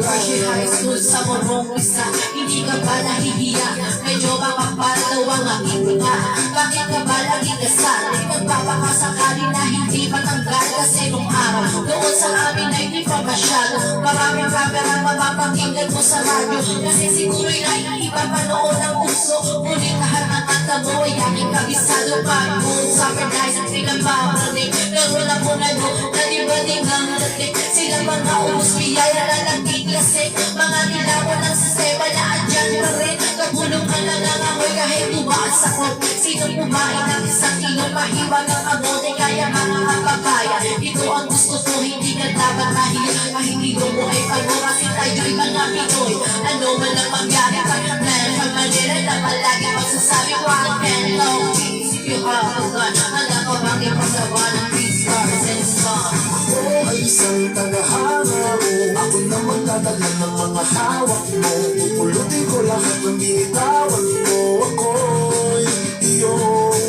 Hershey High School sa morong isa. Hindi ka ba nahihiya? Medyo makapal daw ang aking tinga. Bakit ka ba lagi kasal? Nagpapakasakali na hindi matanggal. Kasi nung araw doon sa amin ay di pa masyado. Maraming rapper ang mapapakinggan mo sa radyo. Kasi siguro'y naiiba pa noon ang uso. Ngunit lahat ng kanta mo ay aking kabisado. Pag-moon sa paradise at silang babalik. Pero lang mo na doon na di-bading ang natik. Silang mga umus biyaya na nagkiklasik. Mga nilawan ng sistema na andyan pa rin. Kabulong ka na lang amoy kahit tumaan sa kot. Sinong kumain ng isang kilong mahiwag ang amote. Kaya mga kapabaya, ito ang gusto ko. Hindi ka dapat mahil. Mahinigo mo ay pagmo kasi tayo'y mga Pinoy. Ano man ang mangyari pag man sa Manila na palagi magsasabi ko ang hello. If you have a gun, alam ko bang ipagawa ng stars and stars. Ako ay isang tagahanga mo. Ako na magdadala ng mga hawak mo. Pupulutin ko lahat ng binitawan mo. Ako'y iyong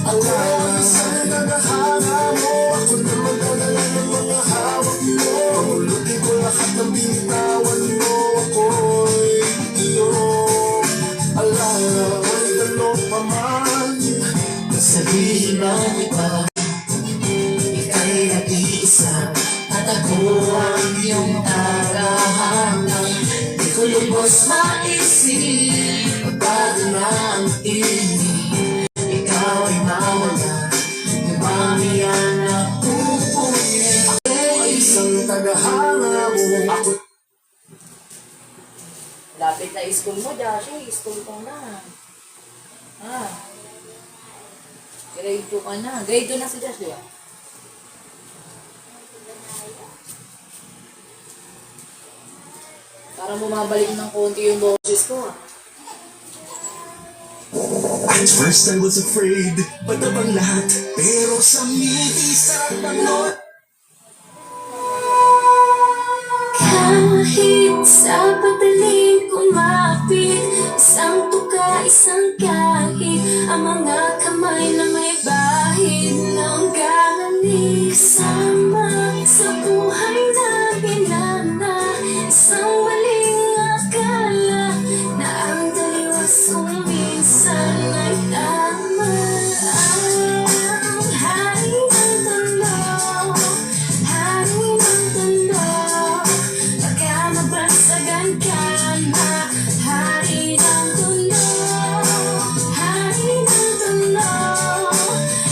Ako ay isang tagahanga mo. Ako na magdadala ng mga hawak mo. Pupulutin ko lahat ng binitawan mo. Ako'y iyong alala. May dalo pa man. Sabihin mo iba, ika'y nag-iisa. Ako ang iyong tagahanggang di ko lubos maisip bago na ang tinig. Ikaw ay mawala, dumamihan na pupunin. Ako ay isang tagahanga mo. Ako Lapit na school mo, Joshua. School ko na. Grade 2 ka na. Grade 2 na si Joshua. Parang bumabalik ng konti yung boses ko. At first I was afraid, patabang lahat. Pero sa ngiti sa tangot, Kahit sa padaling kumapit, isang tuka, isang kahit, ang mga kamay na may bahid ng galing. Kasama sa buhay na binana, isang maling akala na ang daliwas kung minsan ay tama. Ang hari ng tanong, hari ng tanong, baka mabasagan ka na. Hari ng tanong, hari ng tanong,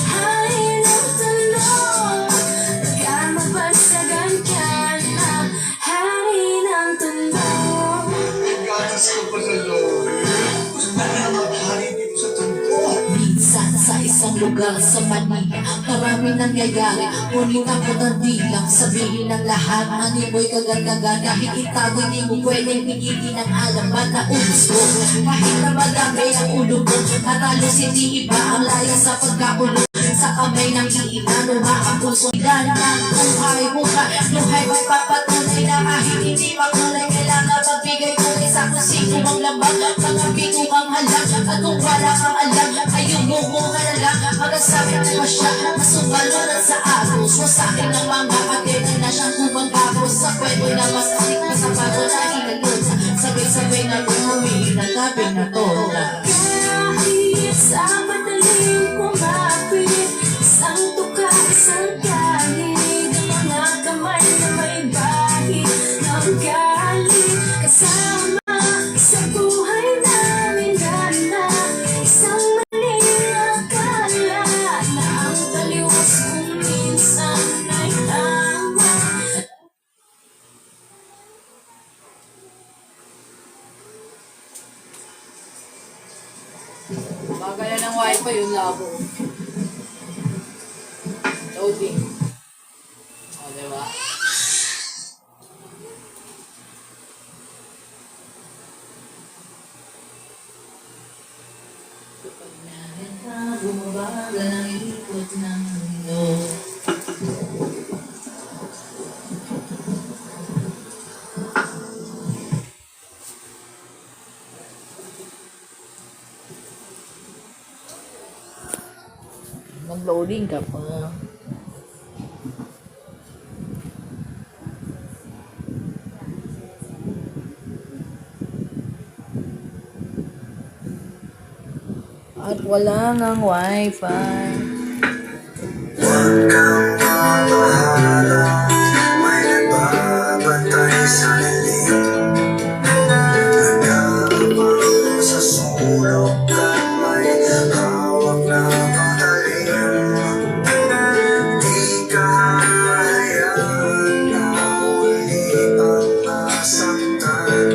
hari ng tanong, baka mabasagan ka na. Hari ng tanong. gatas ko pa sa loob. Gusto na maghari dito sa tanong. Minsan sa isang lugar sa Manila, marami nangyayari, ngunit ako nandilang sabihin ng lahat. Animoy kagad-agad, kahit itago di mo pwedeng pigilin ang alamat na ulos ko. Kahit na madami ang ulo ko, matalos hindi iba ang laya sa pagkakulong. Sa kamay ng iinano ang puso, dahil ng buhay buka, luhay may papatunay na kahit hindi makulay, kailangan magbigay kulay sa kung sino ang lambang. Mga bigo kang halang, at kung wala kang alam, ay umuho ka na lang. Magasabi mo siya, masubalunan sa agos. Wasakin ng mga katena na siyang kubang kapos. Sa kwento na mas asik na sa bago na hinalot. Sabay-sabay na lumuwi na tabi na tola. Kahit sa madaling kumapit, isang tuka, isang kahit, ang mga kamay na may bahid ng galit. Kasama sa buhay namin na isang maling akala na ang taliwas kung minsan ay tama. Bagay na ng wifi yung labo. Loading. O, diba? Kapag nakita, bumabagal ang ikot ng mundo. Nag-loading ka pa. At wala ngang wifi. Huwag kang mabahala, may nagbabantay sa lilim. Nag-aabang sa sulok at may hawak na patalim. Di ka hahayaan na muli ang masaktan.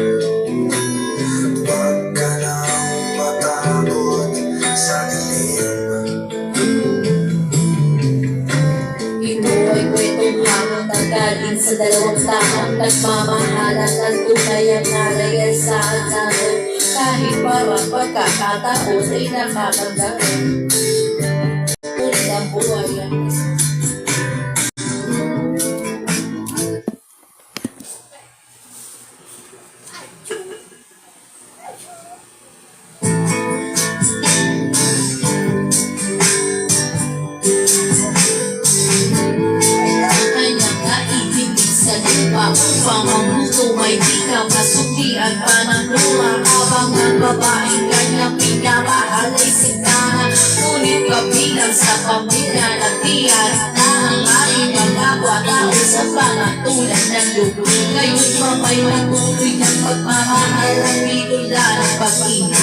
Huwag ka nang matakot sa dilim. Ito ay kwentong hamon na galing sa dalawang taong nagmamahalan at tunay ang nalagay sa atin. Kahit parang pagkakataon ay nakakagawin. Ngunit ang buhay ang isa. Kanyang naiibig sa lupa upang mamuto may di ka masuklian pa ng luha. Habang ang babaeng kanyang pinamahal ay sintana, ngunit kabilang sa pamilya na tiyan na ang aming magkakwa tao sa pangatulad. ay patuloy ng pagmamahal ang pinula ng pag-ibig.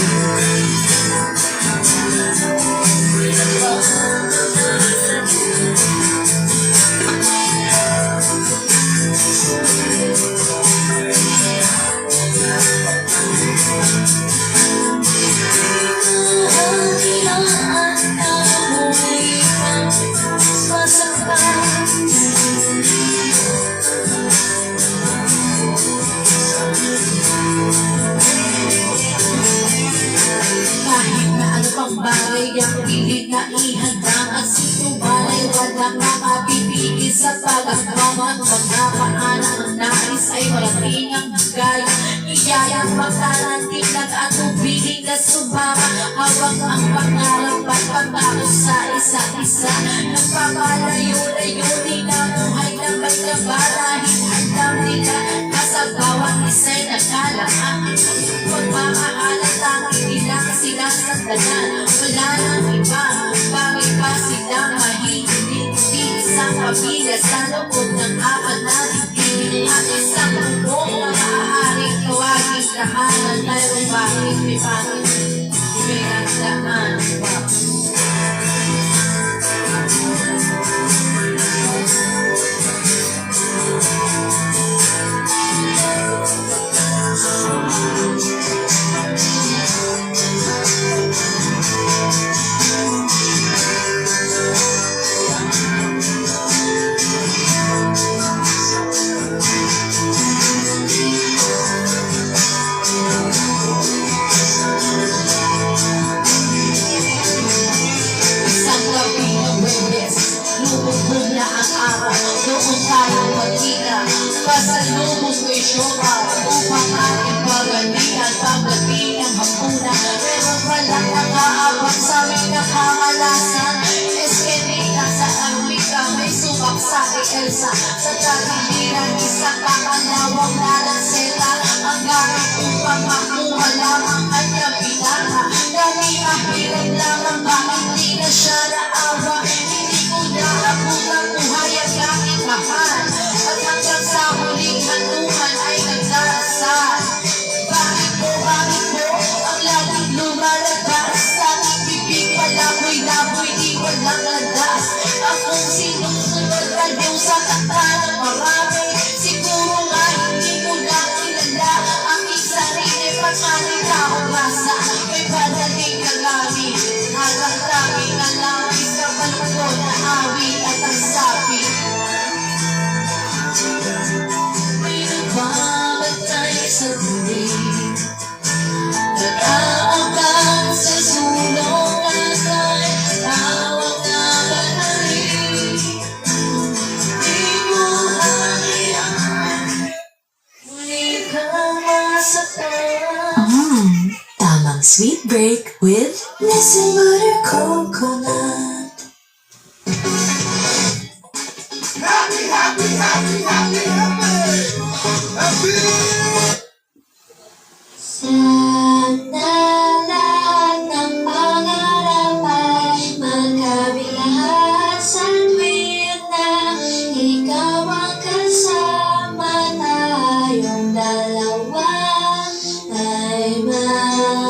Kahit na ano pang bagay ang pilit na ihadang at sino ba ay walang makapipigil sa pag-agawan. Mga paanang nais ay malaking ang bigay, iyayang magtarantilag at tubiling na sumama. Hawak ang pangarap at pagbago sa isa't isa, nagpapalayo-layo nila buhay na may kabalahin. Alam nila na sa bawat isa'y nagkalaan pagmamahal at tanging nilang sila sa tanan. Wala nang iba, bagay pa sila mahihilig. Isang pamilya sa loob ng apat na dibdib at isang bubong na maaaring tawagin tahanan. Mayroong bakit may pangit, may nagdaan pa. Isang gabi ng Webes, lubog na ang araw. Doon tayo magkita, pasalubong ko'y syoka upang ating pagalitan pagdating ng hapuna. Pero walang nakaabang sa aming nakamalasan. Eskenita sa Amerika, may subak sa Elsa. Sa tagiliran, isang kakalawang nalansela. Ang gamit upang makuha lang ang kanyang pinaka. Dahil mahirap lang ang bakit di na siya naawa. Hindi ko naabot ang buhay ang aking mahal. At hanggang sa huling hantungan ay nagdarasal. Bakit mo ang laging lumalabas sa aking bibig? Palaboy-laboy, di walang landas. Akong sinusunod na Diyos sa kata ng marami. Siguro nga hindi ko lang kilala aking sarili. Pagkalit ako masa, may padaling kagami. Hanggang tanging alawis sa balko na awit at ang sabi. May nagmamatay sa dilim, nag-aabang sa sulong at ay tawag na banalig. Di mo hayaan, muli kang masaktan. Tamang sweet break with Missing butter coconut. Sana lahat ng pangarap ay magkabilahat sa tuwing na ikaw ang kasama. Tayong dalawa ay masaya.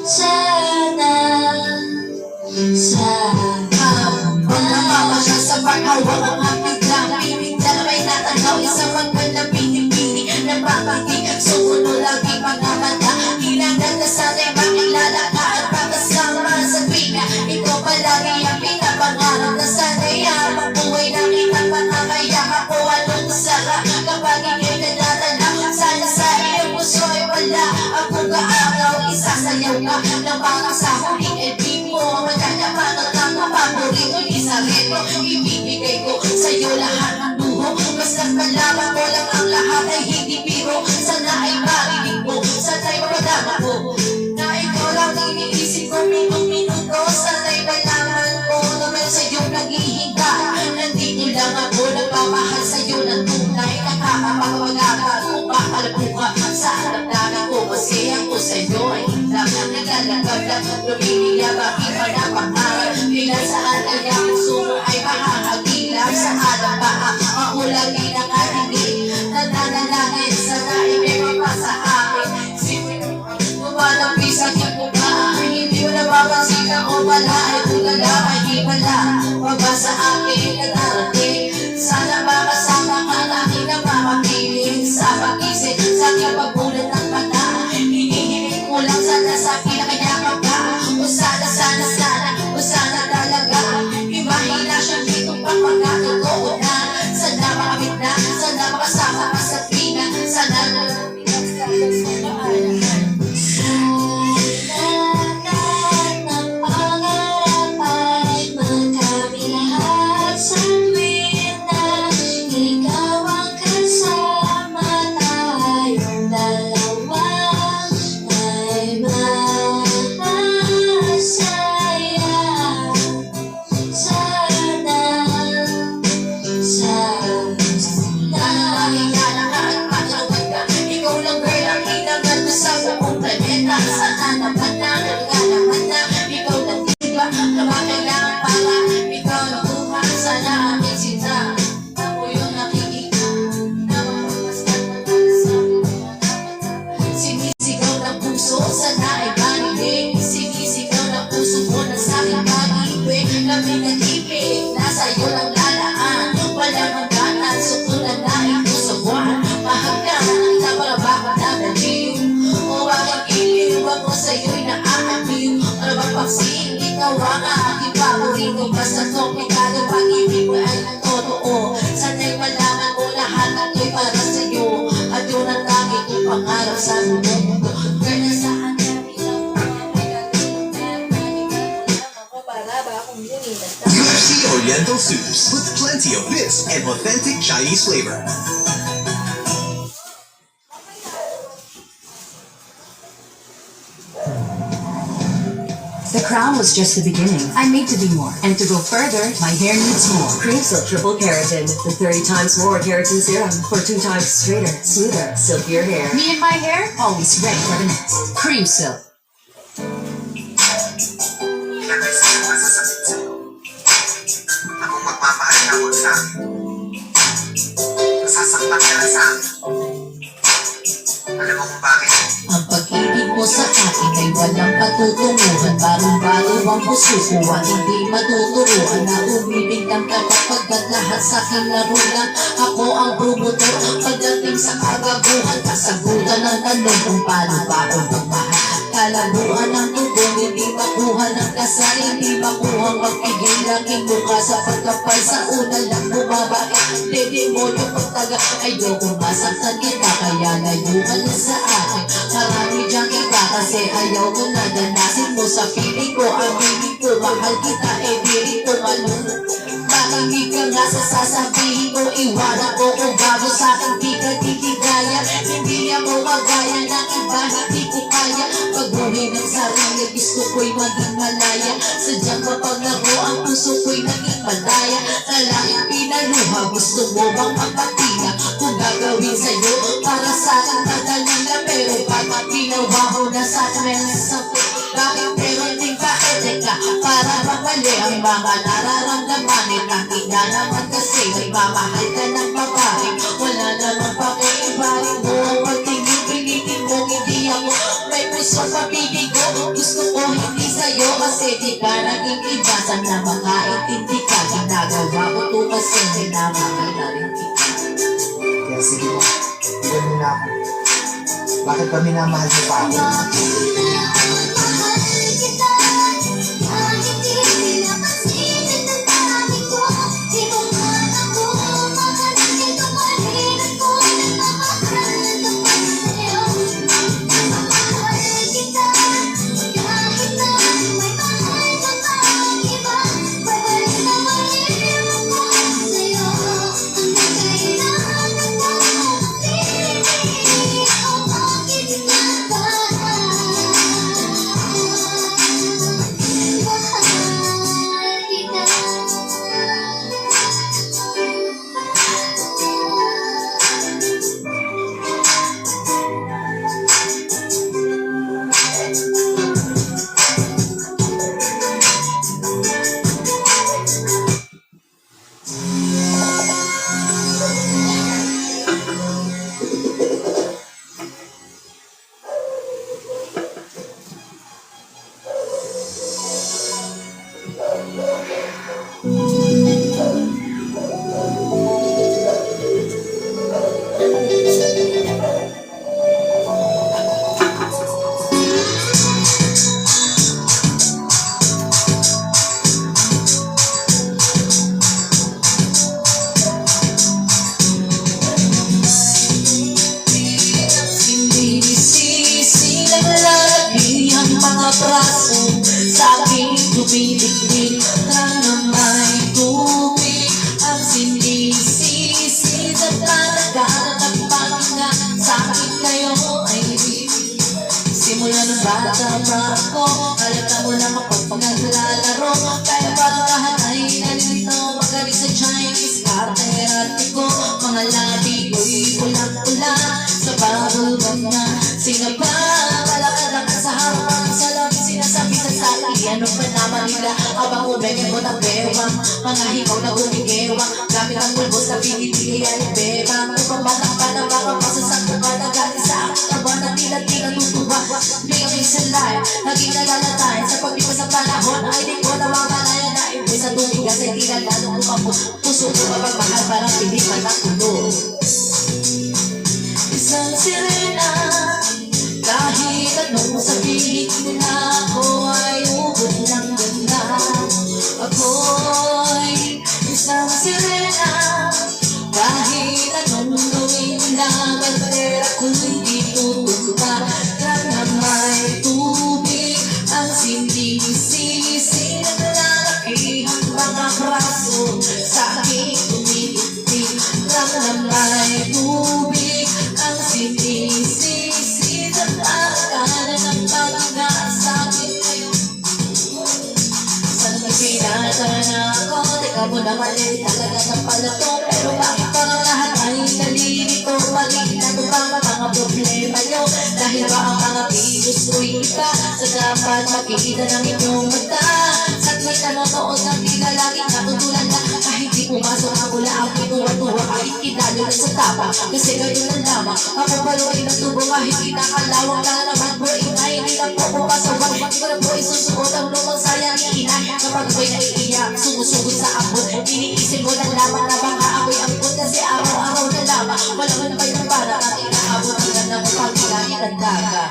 Sana pagkamamasya sa pagkawang ang aking lamig. Dalawa'y natanaw, isang magandang pinipili. Nagpapagig, sumuno lagi pagkakata. Ilangan na sana'y makilala ka at pagkasama sa tuwing ikaw palagi ang pinapangarap na sana'y habang buhay na kitang pangangaya ako. Anong sarap kapag ika'y nadadala. Sana sa iyong puso ay wala akong kaagaw. Isasayaw ka ng baka sa huling ebig mo. Magkakapanot ang paborito ni Sarito. Ibibigay ko sa'yo lahat ng luho. Basta't malaman mo lang ang lahat ay hindi biro. Sana ay marinig mo, sana'y madama ko na ikaw lang iniisip ko minuto. Sana'y malaman ko naman sa'yo nag-ihinga. Nandito lang ako, nagmamahal sa'yo ng tunay. Nakakapagpagagal kung pakalabuka sa damdamin ko. Kasi ako sa'yo ay hindang naglalagab lang. Lumiliya bakit pa napangarap. Kailan saan kaya puso mo ay makakagilang. Sa alam ba ang sa akin na darating. Sana makasama ka lagi na makapiling sa pag-isip sa kapagulat ng mata. Hinihiling ko lang sana sa pinakayakap ka. O sana, sana, sana, o sana talaga. Imahina siya dito pa pagkakatoo na. Sana makamit na, sana makasama ka sa pina. Sana ikaw ang aking paborito. Basta komplikado, pag-ibig mo ay totoo. Sana'y malaman mo lahat at ko'y para sa'yo. At yun ang lagi kong pangarap sa mundo. Girl, nasaan na bilang UFC Oriental Soups with plenty of bits and authentic Chinese flavor. The crown was just the beginning. I made to be more. And to go further, my hair needs more. Cream Silk Triple Keratin with 30 times more keratin serum for 2 times straighter, smoother, silkier hair. Me and my hair, always ready for the next. Cream Silk. Akong magmamahal na huwag sa akin. Masasaktan ka na sa akin. Alam mo kung bakit? ang pag-ibig mo sa akin ay walang patutunguhan. Barong-baro ang puso ko ang hindi matuturuan. Na umibig ng kapagkat lahat sa akin larulan. Ako ang promotor pagdating sa kagabuhan. Kasagutan ng tanong kung paano ba ako magmahal. Kalabuhan ng tugong, hindi makuha ng kasal. Hindi makuha magpigil laging mukha sa pagkapal. Sa una lang bumabait, dedemonyo pagtaga. Ayoko masaktan kita, kaya layukan na sa akin. Marami diyang iba kasi ayaw ko na danasin mo. Sa piling ko, ang piling ko, mahal kita, di rin ko malunod. Makinig ka nga sa sasabihin ko, iwanan ko kung bago sa akin di ka titigaya. Hindi ako magaya ng iba, hindi ko kaya. Pag-uwi ng sarili, gusto ko'y maging malaya. Sadyang mapaglago ang puso ko'y naging malaya. Talangin pinaluha, gusto mo bang magpatina? Kung gagawin sa'yo, para sa akin madali na. Pero pag pinawaho na sa akin sa bakit pero hindi ka edeka para mapali ang mga nararamdaman. Nakita naman kasi may mamahal ka ng babae. Wala namang pakiibahin mo ang pagtingin. Pilitin mo hindi ako may puso pabibig ko. Gusto ko hindi sa'yo kasi di ka naging iba. Sana makaintindi ka. Ginagawa ko to kasi minamahal na rin kita. Kaya sige mo, ilan mo na ako. Bakit ba minamahal mo pa ako? silang lalaki ang mga braso sa aking tumitigil na may tubig ang sinisisi sa talaga ng paninga sa akin kayo ay simula ng bata pa ako halata mo lang ako pag naglalaro kaya parang lahat ay nalilito magaling sa Chinese karterate ko mga labi ko'y pulang-pula sa bubble gum na sinapa malakad ka sa harapan sa labi sinasabi sa sali ano pa naman nila abang umenge mo ng bewang mga higaw na umigewang gamit ang bulbos na pinipili ay bebang upang batang pa na baka masasakto ka na galing sa aking aba na tila-tila tutuwa being a mix in life naging nalalatayan sa paglipas ng panahon ay di ko namamalayan na ibig sa tumigas ay tila lalong umapo puso ko mapagmahal parang hindi man nakulo isang sirena kahit anong sabihin nila ako ay ubod ng ganda ako'y isang sirena kahit anong gawin nila bandera ko'y di tutupa na may tubig ang sinisisi ng lalaki ang mga braso sa aking tumitigil na may tubig ang sinisisi sa talaga ng paninga sa akin ngayon saan nagpinatan ako teka mo na mali talaga ng palato pero bakit parang lahat ay nalilito malignan mo ba mga problema nyo dahil ba ang mga virus ko'y iba sa dapat makikita ng inyong mata saglit na notoon ng tila laging natutulan na kahit di pumasok ang mula ang pinuwa-tuwa kahit kinalo na sa tapa kasi ngayon lang lamang ako paluin ng tubo kahit kinakalawang ka na naman bro ingay hindi lang po pupasawag hindi ko na po isusuot ang lumang sayang ina kapag ko'y naiiyak sumusugod sa ambot iniisip mo lang lamang na baka ako'y ambot kasi araw-araw na lamang wala man pa yung para at inaabot ang ganda mo pagkilangin ang dagat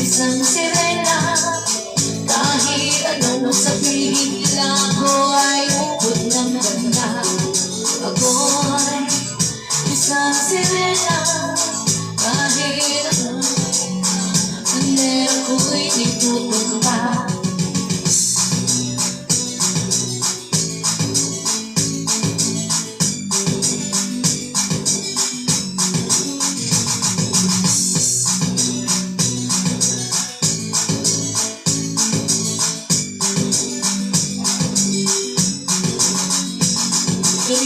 isang sirena kahit anong sabihin nila ako ay ubod ng ganda ako'y isang sirena kahit anong bandera ko'y di tutumba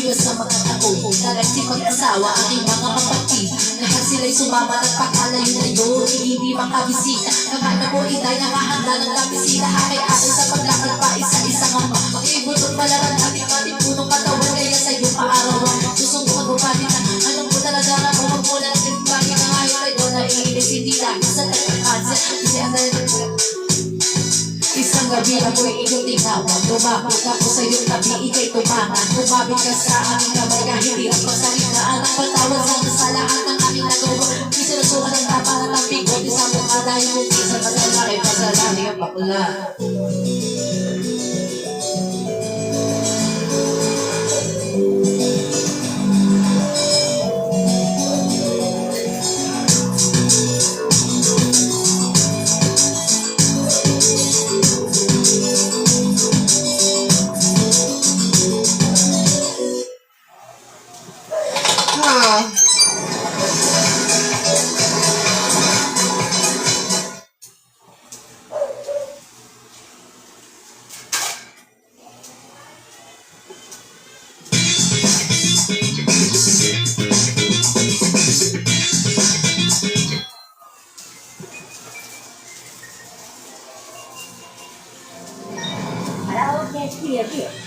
lumiwas sa mga tao Nalagsip mag-asawa aking mga kapatid Lahat sila'y sumama ng pagkalayo-layo Hindi makabisita Kamay na po itay nakahanda ng kabisita Akay-akay sa paglakad pa isa-isang ama Mag-ibutot palaran ating punong katawan Kaya sa iyong kaarawan Susungukan mo pa din na Alam ko talaga na kung magmulan Bakit na ngayon ay doon na iinis Hindi lang sa nagkakansa Kasi ang dahil isang gabi ako'y iyong tinawag Lumapit ako sa iyong tabi, ika'y tumangan Lumapit ka sa aking kamay kahit hindi ang pagsalitaan Ang patawad sa lahat ng aking nagawa Isinusukan ng taparan ng bigot Isang mukha dahil kung isang kasalaki Pasalali ang bakla Here.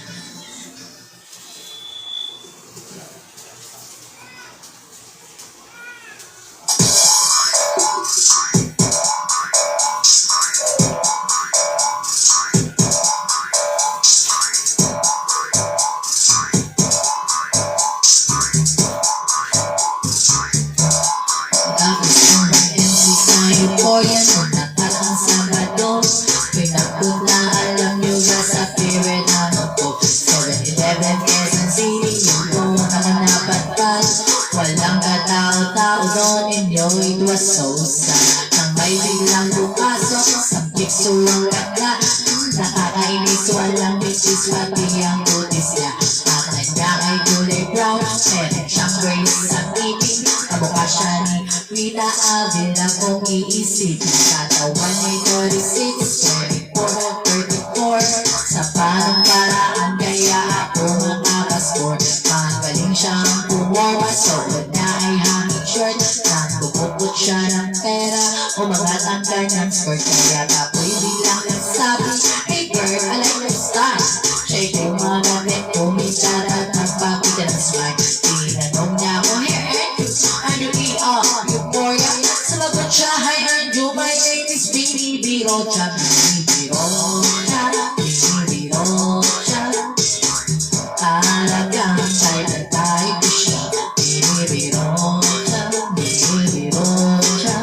Walang katao-tao doon inyo, it was so sad. suwang na nakakainis, walang bitches, pati ang butis niya. Mata niya ay kulay brown, meron siyang brains sa ngipin. Kamukha siya ni Rita Avila kung iisipin. Katawan ay 36, 24, 34. Sa panong paraan kaya ako makakaskor. Magaling siyang pumawa, suot niya ay hanging short. Nagpupukot siya ng pera, umangat ang kanyang skirt. Kaya tapoy bilang nagsabi, hey girl, I like your style. Shake yung mga gamit, kumitat at nagpapita ng smile. Tinanong niya ako, hey, ano Euphoria? Sumagot siya, hi, Anju, my name is Bini Rocha. Bini Rocha, Bini Rocha. Talagang type na type ko siya. Bini Rocha, Bini Rocha.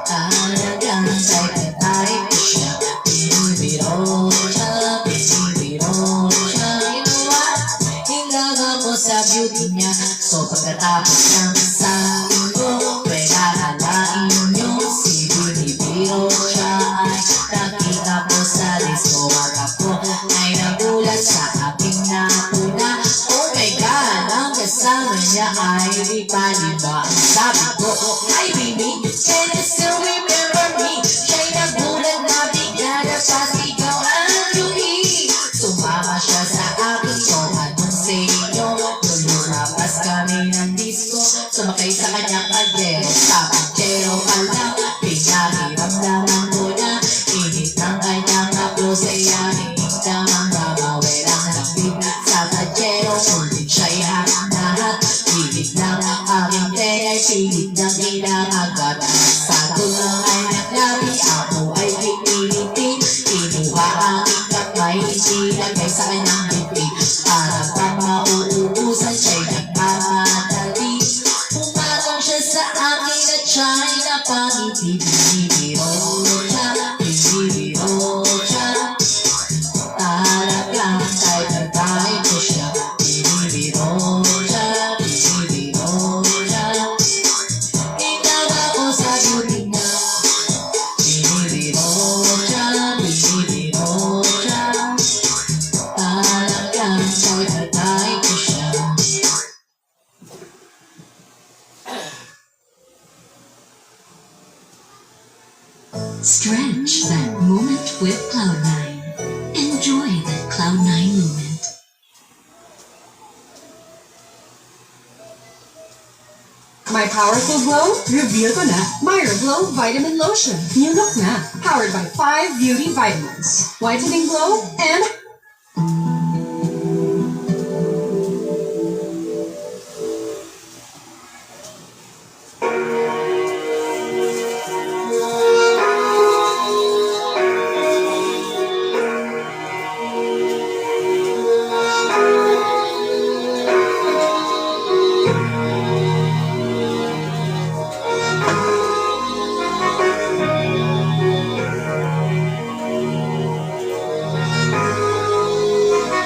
Talagang type na type ko siya. Bini Rocha, Bini Rocha. You know what? Hingang ako sa beauty niya. So pagkatapos ng isang linggo, pinahalain nyo si Bini Rocha ay nakita ko sa disco. At ako ay nagulat sa aking napuna. Oh my God, ang kasama niya ay lipa-lipa. Ang sabi ko, hi baby, can you still remember me? Siya'y nagulat na bigla na pasigaw ang Yui. Sumama siya sa akin, so anong sa inyo? Lulumapas kami ng disco, sumakay sa kanyang pagdero. Sa pagdero ka lang, pinahiram naman ko na. Init ng kanyang aplos ay aming damang mamawin ang nabig. Sa pagdero, ulit siya'y hahat. Pilit ng aking tenay, pilit ng inahagat. Sa tulong ay naglabi, ako ay pinilitin. Kinuha aking kamay, itinagay sa kanyang bibig. Para pang mauubusan, siya'y nagmamadali. Pumatong siya sa akin at siya'y napangiti. Bini Rocha, Bini Rocha. Talagang type na type ko siya. Bini Rocha, Bini Rocha. Hingang ako sa beauty niya. Bini Rocha, Bini Rocha. Talagang type na type ko siya. Stretch that moment with Cloud9. Enjoy that Cloud9 moment. My powerful glow? Reveal ko na Myra Glow Vitamin Lotion. New look na. Powered by 5 beauty vitamins. Whitening glow and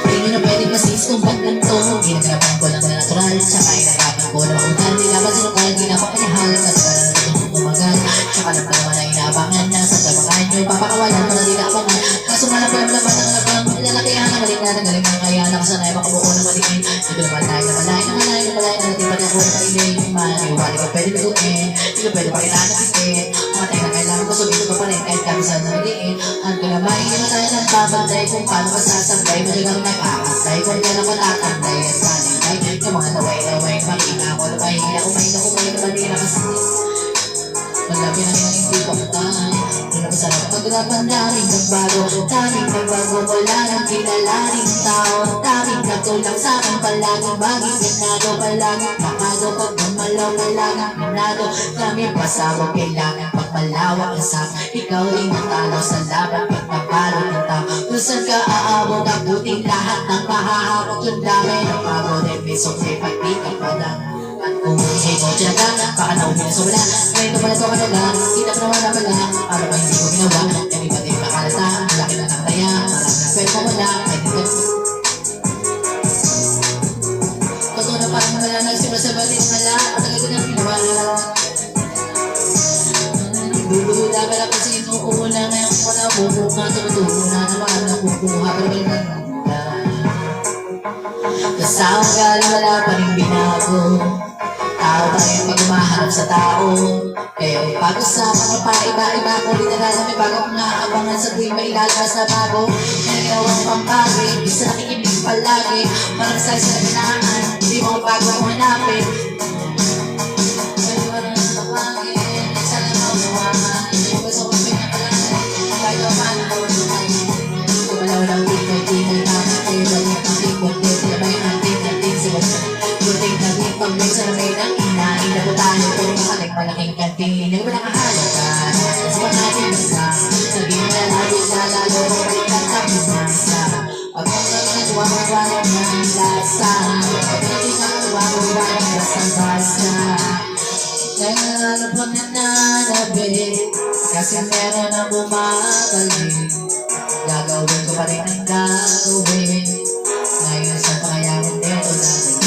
Hindi na pwedeng masis kung ba't ganito. Ginagarapan ko lang na natural. Tsaka inagapan ko na makuntan. Nilaban sinukal, ginapakanyahal. Katagalan na itong tumagal. Tsaka lang naman na inaabangan na. Sa tabangan nyo, papakawalan mo na di naabangan. Kaso malang palang naman ang nabang. Lalakihan na malik na nagaling ng kaya. Nakasanay makabuko na malikin. Ito naman tayo na malay. Na malay, na malay. Na natin pati ako na pailay. Maniwali ka pwede biguin. Hindi ka pwede pakitaan na bitin. Mga tayo na kailangan ko sumiso ka pa rin. Kahit kami saan na maliin. Ang kalamay, hindi na tayo nang babantay. Kung paano masasabay. Madagang nag-aakasay. Kung yan ako tatambay. At palibay. Yung mga laway-laway. Makita ko na mahina. Kumain na kumain na manila kasi maglabi na yung hindi ko patay. Hindi na masarap pag-urapan. Daming nagbago. Daming nagbago. Wala nang kinalaring tao. Daming nagtulang sa akin. Palaging baging ganado. Palaging makado. Pag gumalaw palaging ganado. Daming pasabog. Kailangan pagmalawak ang sak. Ikaw rin ang talo sa laban. Pag napalot ng tao. Kung saan ka aabot. Abutin lahat ng mahahakot. Yung dami ng pagod. E piso kay pagpikap pa lang. At kung hindi ko tiyaka, baka nauwi na sa wala. Ngayon ko pala ito kanala, kita ko naman naman na. Para ba hindi ko ginawa, hindi pa din makalata. Laki na ng kaya, marami na pwede ko wala. Kahit hindi dapat sinuuna. Ngayon ko na bubuka, tumutulo na naman nakukuha. Pero balik na kasama galing wala pa rin binago. Tao pa rin pag umaharap sa tao. Eh, pag-usapan ko pa iba-iba ko. Di talaga may bago kong naabangan sa tuwing may lalabas na bago. Nagawang pampagay, isa nakikinig palagi. Parang sa isa ginaan, di mo bago mo hanapin. Pwede ba rin sa pangin, isa lang ang umahan. Kung gusto ko pinakalan, kahit o man ako naman. Kumalaw lang tingay-tingay namin. Kaya balik ang tingkot-tingay, sabay ang tingkot-tingay sa basta. Buting na din pag-break sa rin ang ina. Inabutan mo kung makalig malaking kantin. Nang wala kahalagan, sa panatin basta. Naging na natin na lalo, balikan sa pinasa. Pag mga nagawa mo walang ng lasa. Pag hindi ka nagawa mo walang basta-basta. Naglalap lang na nanabit, kasi meron ang bumabalik. Gagawin ko pa rin ang gagawin. Ngayon sa pangayawin dito natin.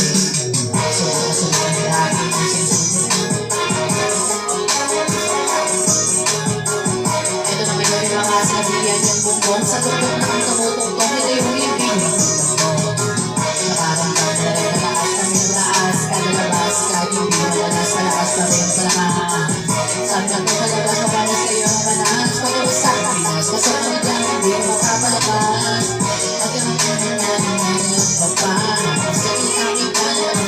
Subukan ni aking susunod. Ito na ngayon yung mga sabihan yung bumbong. Sa tuktok ng tumutungtong, ito yung ibig. Nakaramdam na rin na lakas kami ng taas. Kada labas, kahit hindi malalas, malakas pa rin sa lakas. Sabi na ito malabas, mabalas kayo ang manas. Pag-uusap ng Pinas, pasok kami dyan, hindi mo makapalakas. At yung mga papanas, sa isang ikalas.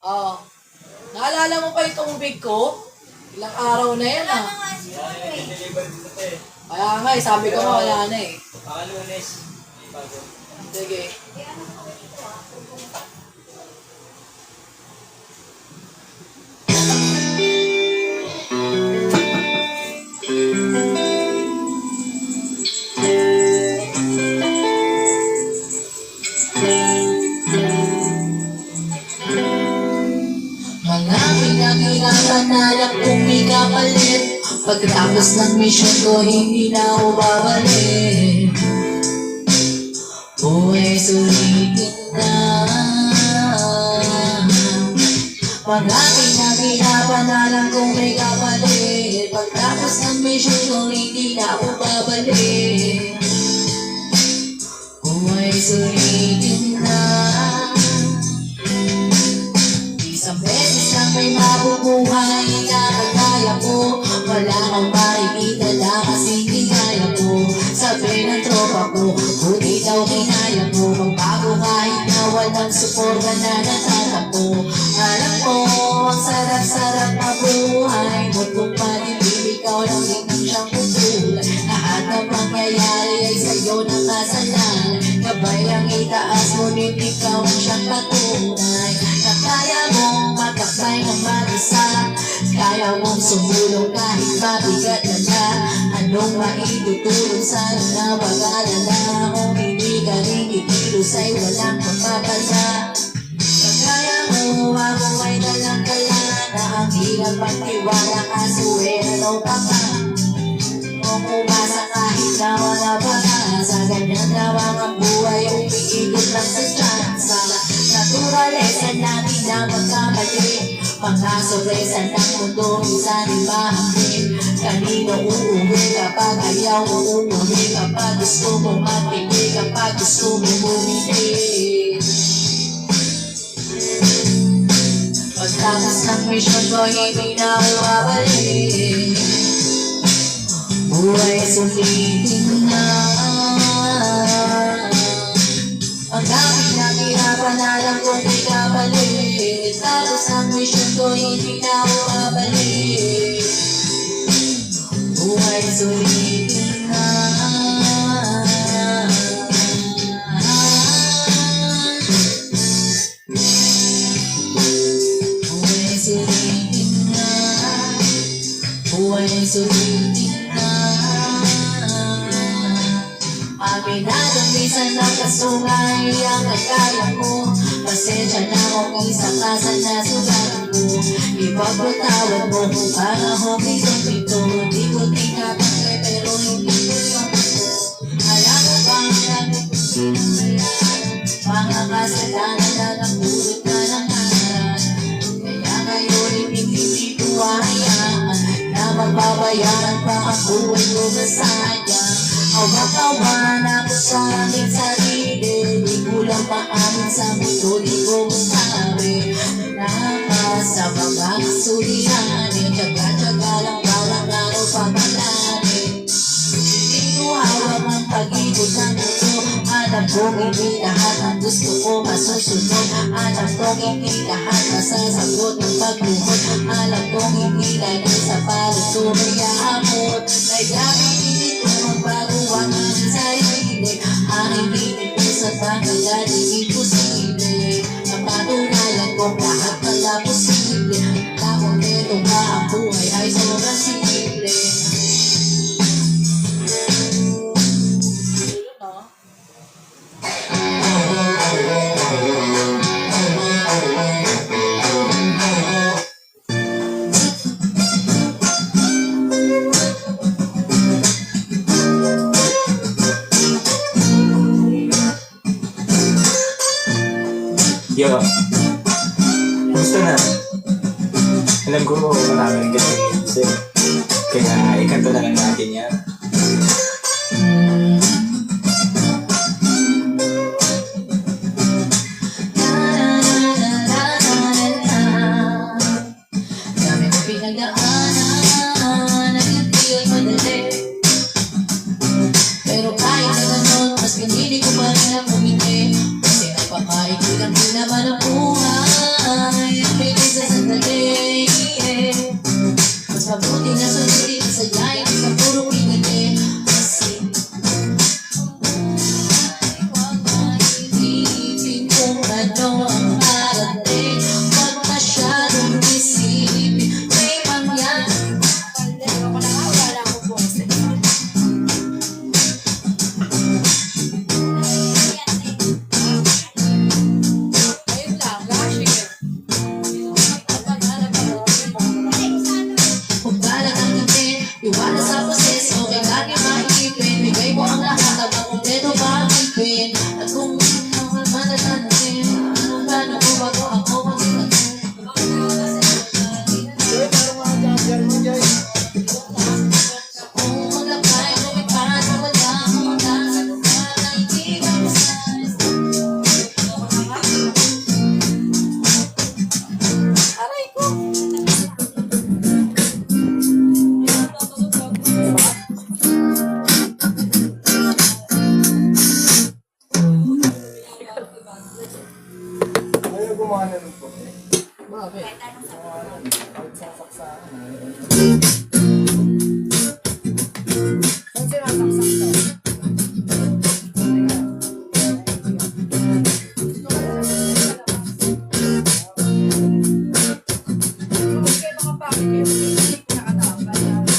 Oh. Naalala mo pa itong big ko? Ilang araw na yan ah. Kaya nga eh, sabi ko nga wala na eh. Lunes. Sige. Mga pinag-inapanalap kong may kapalit. Pagkatapos ng mission ko, hindi na ako babalik. Buhay sulitin na. Mga pinag-inapanalap kong may kapalit. Pagkatapos ng mission ko, hindi na ako babalik. Buhay sulitin na. Isang beses lang may mabubuhay na kagaya ko. Wala kang makikita lang kasi hindi kaya ko. Sabi ng tropa ko, buti daw kinaya ko. Magbago kahit na walang suporta na natatakbo. Alam mo, ang sarap-sarap na buhay. Huwag kong panilig, ikaw lang din ang siyang kutulad. Lahat ng pangyayari ay sa'yo nakasalan. Gabay ang itaas, ngunit ikaw ang siyang patunay. Na kaya mong matakbay ng mag-isa. Kaya mong sumulong kahit mabigat na na. Anong maitutulong sa'yo na mag-alala? Kung hindi ka rin ikilos ay walang pagpapala. Kaya mo ako ay dalang-dala na ang hirap at tiwala kaso ano pa ka. Kung umasa kahit na wala pa ka. Sa ganyan lamang ang buhay umiikot lang sa tsansa. Naturalesa natin na magkamali. Mga sorpresa ng mundo minsan ibahagin. Kanino uuwi kapag ayaw mo umuwi. Kapag gusto mo matigil, kapag gusto mo bumili. Pagtatas ng mission ko, hindi na ako babalik. Buhay sulitin na. Ang dami naghirapan, alam kong di ka balik. Tapos ang mission ko, hindi na ako babalik. Buhay sulitin na. Buhay sulitin na. Buhay sulitin na. Aminadong minsan ang kasungay ang kagaya ko. Pasensya na kung isang kasal na sugat ko. Ipagpatawad mo kung panahon pito-pito. Di ko tinatangay pero hindi ko yung gusto. Alam mo ba ang namin ko? Mga kasalanan na babayaran pa ang buhay ko masayang. Awak-awan ako sa aking sarili, di kulang pa amin sa mundo, di ko masabi. Sa mga kasulihanin, tsaga-tsaga lang parang araw papalanin. Hindi ko hawak ang pag-ibig ng mundo. Alam kong hindi lahat ang gusto ko masusunod. Alam kong hindi lahat masasagot ng pagluhod. Alam kong hindi lahat sa palusong mayamot. Kaya pinilit ko magbago ang aking sarili. Aking pinipis at kaya di imposible. Napatunayan kong lahat pala posible. Tapos nito ba ang buhay ay sobrang simple. Yo, gusto na. Alam ko marami kasi kaya ikanto na lang natin yan. Dami ko pinagdaanan, hindi ay madali. Pero kahit na ganon, mas pinili ko pa rin ang bumili. Kasi napakaikulang din naman ang buhay. Ang bilis sa sandali. Mas mabuti na sundin sa yayin sa puro pinili. Kasi huwag maisipin kung ano ang parating. Huwag masyadong isipin, may mangyari. Ayun lang, flashing. Huwag balang ang ngipin, iwala sa proseso, kay lagi maikipin. Bigay mo ang lahat habang kumpleto pa ang ipin. At kung madadanasin, anong gano'n ko bago ako mag-ingat. Kung maglakay, lumipad, wala akong nasa lugar na hindi ka masayas. Aray ko! Ayaw gumana ng po. Bakit? Saan sinasaksak to? Okay, mga bakit kayo? Hindi ko nakatapos.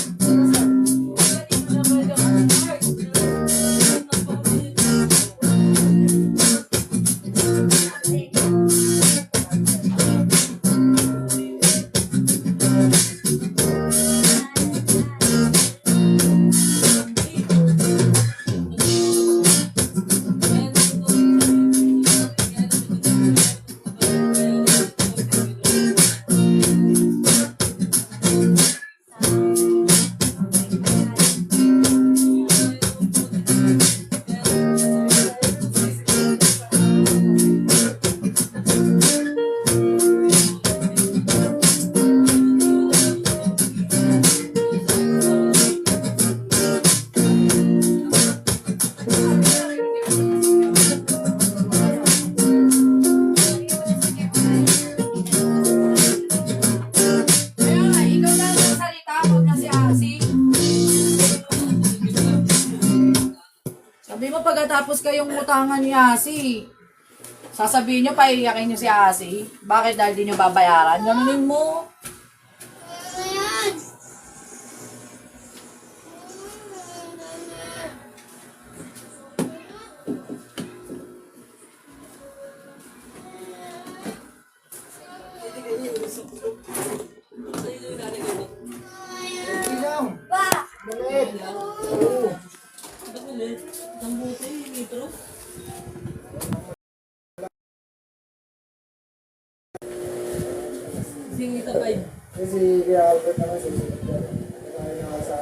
Kaya nga, ikaw na ang salita, huwag na si Asi. Sabi mo pagkatapos kayong utangan ni Asi, sasabihin nyo, paiyakin nyo si Asi. Bakit? Dahil di nyo babayaran? Ganunin mo. Kasi kaya Albert naman, susunod ka. Kaya nasa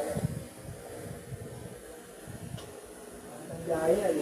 Ayan.